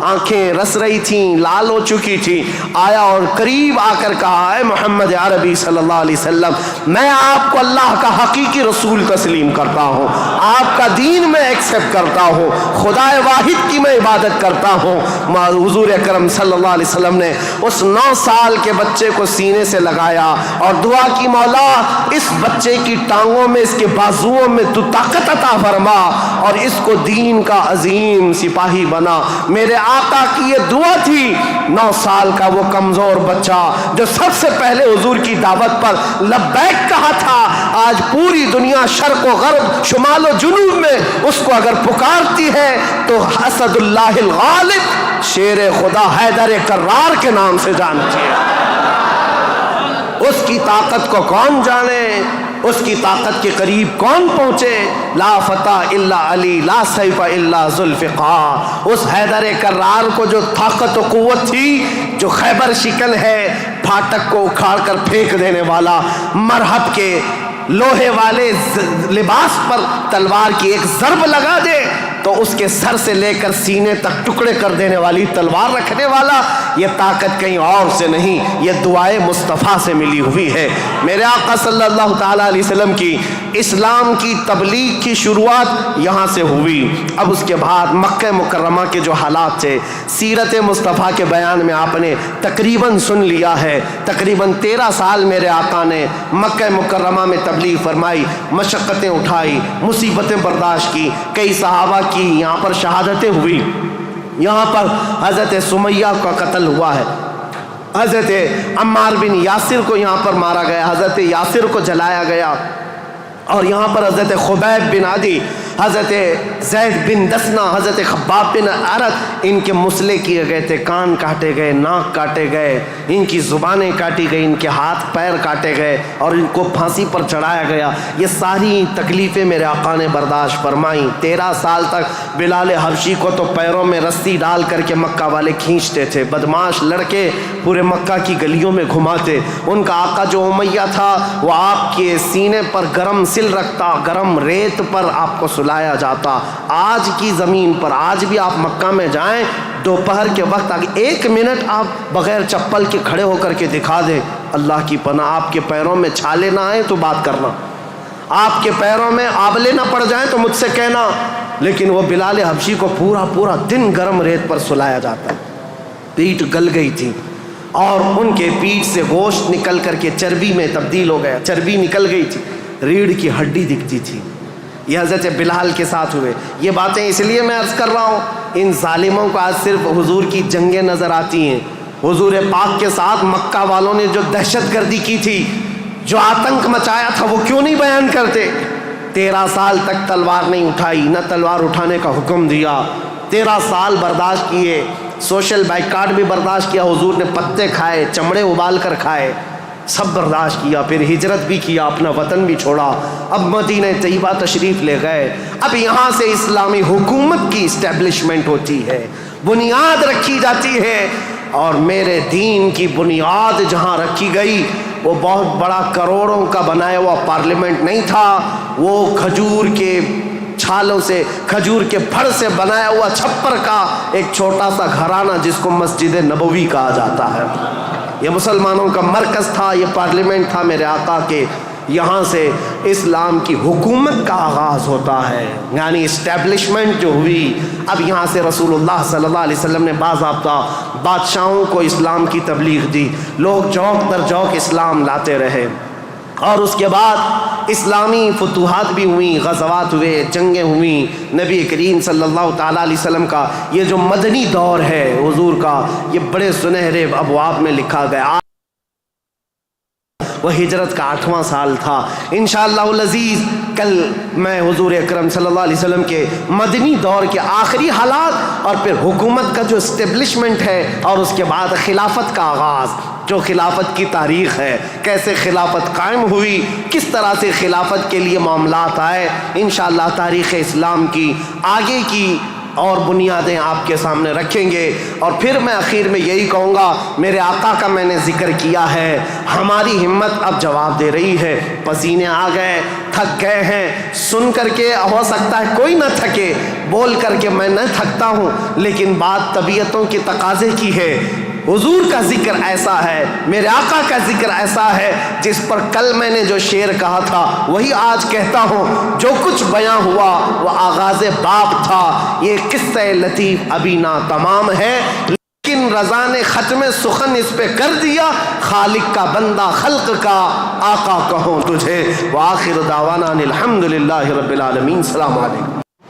آنکھیں رس رہی تھیں، لال ہو چکی تھی۔ آیا اور قریب آ کر کہا، اے محمد عربی صلی اللہ علیہ وسلم، میں آپ کو اللہ کا حقیقی رسول تسلیم کرتا ہوں، آپ کا دین میں ایکسپٹ کرتا ہوں، خدا واحد کی میں عبادت کرتا ہوں۔ حضور اکرم صلی اللہ علیہ وسلم نے اس 9 سال کے بچے کو سینے سے لگایا اور دعا کی، مولا اس بچے کی ٹانگوں میں، اس کے بازوؤں میں تو طاقت عطا فرما اور اس کو دین کا عظیم سپاہی بنا۔ میرے آقا کی یہ دعا تھی۔ 9 سال کا وہ کمزور بچہ جو سب سے پہلے حضور کی دعوت پر لبیک کہا تھا، آج پوری دنیا شرق و غرب، شمال و جنوب میں اس کو اگر پکارتی ہے تو اسد اللہ الغالب، شیر خدا حیدر کرار کے نام سے جانتی ہے۔ اس کی طاقت کو کون جانے، اس کی طاقت کے قریب کون پہنچے؟ لا فتح الا علی، لا سیف الا ذوالفقار۔ اس حیدر کرار کو جو طاقت و قوت تھی، جو خیبر شکن ہے، پھاٹک کو اکھاڑ کر پھینک دینے والا، مرحب کے لوہے والے لباس پر تلوار کی ایک ضرب لگا دے تو اس کے سر سے لے کر سینے تک ٹکڑے کر دینے والی تلوار رکھنے والا، یہ طاقت کہیں اور سے نہیں، یہ دعائے مصطفیٰ سے ملی ہوئی ہے۔ میرے آقا صلی اللہ تعالیٰ علیہ وسلم کی اسلام کی تبلیغ کی شروعات یہاں سے ہوئی۔ اب اس کے بعد مکہ مکرمہ کے جو حالات تھے، سیرت مصطفیٰ کے بیان میں آپ نے تقریباً سن لیا ہے۔ تقریباً 13 سال میرے آقا نے مکہ مکرمہ میں تبلیغ فرمائی، مشقتیں اٹھائی، مصیبتیں برداشت کی، کئی صحابہ کی یہاں پر شہادتیں ہوئی۔ یہاں پر حضرت سمیہ کا قتل ہوا ہے، حضرت عمار بن یاسر کو یہاں پر مارا گیا، حضرت یاسر کو جلایا گیا، اور یہاں پر حضرت خبیب بن عدی، حضرت زید بن دسنا، حضرت خباب بن عرت، ان کے مسلے کیے گئے تھے، کان کاٹے گئے، ناک کاٹے گئے، ان کی زبانیں کاٹی گئی، ان کے ہاتھ پیر کاٹے گئے اور ان کو پھانسی پر چڑھایا گیا۔ یہ ساری تکلیفیں میرے آقا نے برداشت فرمائیں۔ 13 سال تک بلال حبشی کو تو پیروں میں رسی ڈال کر کے مکہ والے کھینچتے تھے، بدماش لڑکے پورے مکہ کی گلیوں میں گھماتے۔ ان کا آقا جو امیہ تھا وہ آپ کے سینے پر گرم سل رکھتا، گرم ریت پر آپ کو سلایا جاتا۔ آج کی زمین پر آج بھی آپ مکہ میں جائیں، دوپہر کے وقت 1 منٹ آپ بغیر چپل کے کھڑے ہو کر کے دکھا دیں، اللہ کی پناہ آپ کے پیروں میں چھالے نہ آئیں تو بات کرنا، آپ کے پیروں میں آبلے نہ پڑ جائیں تو مجھ سے کہنا، لیکن وہ بلال حبشی کو پورا دن گرم ریت پر سلایا جاتا، پیٹ گل گئی تھی اور ان کے پیٹ سے گوشت نکل کر کے چربی میں تبدیل ہو گیا، چربی نکل گئی تھی، ریڑھ کی ہڈی دکھتی تھی۔ یہ حضرت بلال کے ساتھ ہوئے۔ یہ باتیں اس لیے میں عرض کر رہا ہوں، ان ظالموں کو آج صرف حضور کی جنگیں نظر آتی ہیں۔ حضور پاک کے ساتھ مکہ والوں نے جو دہشت گردی کی تھی، جو آتنک مچایا تھا، وہ کیوں نہیں بیان کرتے؟ 13 سال تک تلوار نہیں اٹھائی، نہ تلوار اٹھانے کا حکم دیا، 13 سال برداشت کیے، سوشل بائیکاٹ بھی برداشت کیا، حضور نے پتے کھائے، چمڑے ابال کر کھائے، سب برداشت کیا، پھر ہجرت بھی کیا، اپنا وطن بھی چھوڑا، اب مدینہ طیبہ تشریف لے گئے۔ اب یہاں سے اسلامی حکومت کی اسٹیبلشمنٹ ہوتی ہے، بنیاد رکھی جاتی ہے، اور میرے دین کی بنیاد جہاں رکھی گئی وہ بہت بڑا کروڑوں کا بنایا ہوا پارلیمنٹ نہیں تھا، وہ کھجور کے چھالوں سے، کھجور کے پھڑ سے بنایا ہوا چھپر کا ایک چھوٹا سا گھرانہ جس کو مسجد نبوی کہا جاتا ہے، یہ مسلمانوں کا مرکز تھا، یہ پارلیمنٹ تھا میرے آقا کے۔ یہاں سے اسلام کی حکومت کا آغاز ہوتا ہے، یعنی اسٹیبلشمنٹ جو ہوئی۔ اب یہاں سے رسول اللہ صلی اللہ علیہ وسلم نے باضابطہ بادشاہوں کو اسلام کی تبلیغ دی، لوگ جوک در جوک اسلام لاتے رہے، اور اس کے بعد اسلامی فتوحات بھی ہوئیں، غزوات ہوئے، جنگیں ہوئیں۔ نبی کریم صلی اللہ تعالیٰ علیہ وسلم کا یہ جو مدنی دور ہے حضور کا، یہ بڑے سنہرے ابواب میں لکھا گیا۔ وہ ہجرت کا 8واں سال تھا۔ انشاءاللہ العزیز کل میں حضور اکرم صلی اللہ علیہ وسلم کے مدنی دور کے آخری حالات اور پھر حکومت کا جو اسٹیبلشمنٹ ہے اور اس کے بعد خلافت کا آغاز، جو خلافت کی تاریخ ہے، کیسے خلافت قائم ہوئی، کس طرح سے خلافت کے لیے معاملات آئے، انشاءاللہ تاریخ اسلام کی آگے کی اور بنیادیں آپ کے سامنے رکھیں گے۔ اور پھر میں آخر میں یہی کہوں گا، میرے آقا کا میں نے ذکر کیا ہے، ہماری ہمت اب جواب دے رہی ہے، پسینے آ گئے، تھک گئے ہیں، سن کر کے ہو سکتا ہے کوئی نہ تھکے، بول کر کے میں نہ تھکتا ہوں، لیکن بات طبیعتوں کے تقاضے کی ہے۔ حضور کا ذکر ایسا ہے، میرے آقا کا ذکر ایسا ہے، جس پر کل میں نے جو شعر کہا تھا وہی آج کہتا ہوں، جو کچھ بیاں ہوا وہ آغاز باب تھا، یہ قصہ لطیف ابھی ناتمام ہے، لیکن رضا نے ختم سخن اس پہ کر دیا، خالق کا بندہ خلق کا آقا کہوں تجھے۔ وآخر دعوانا الحمدللہ رب العالمین۔ السلام علیکم۔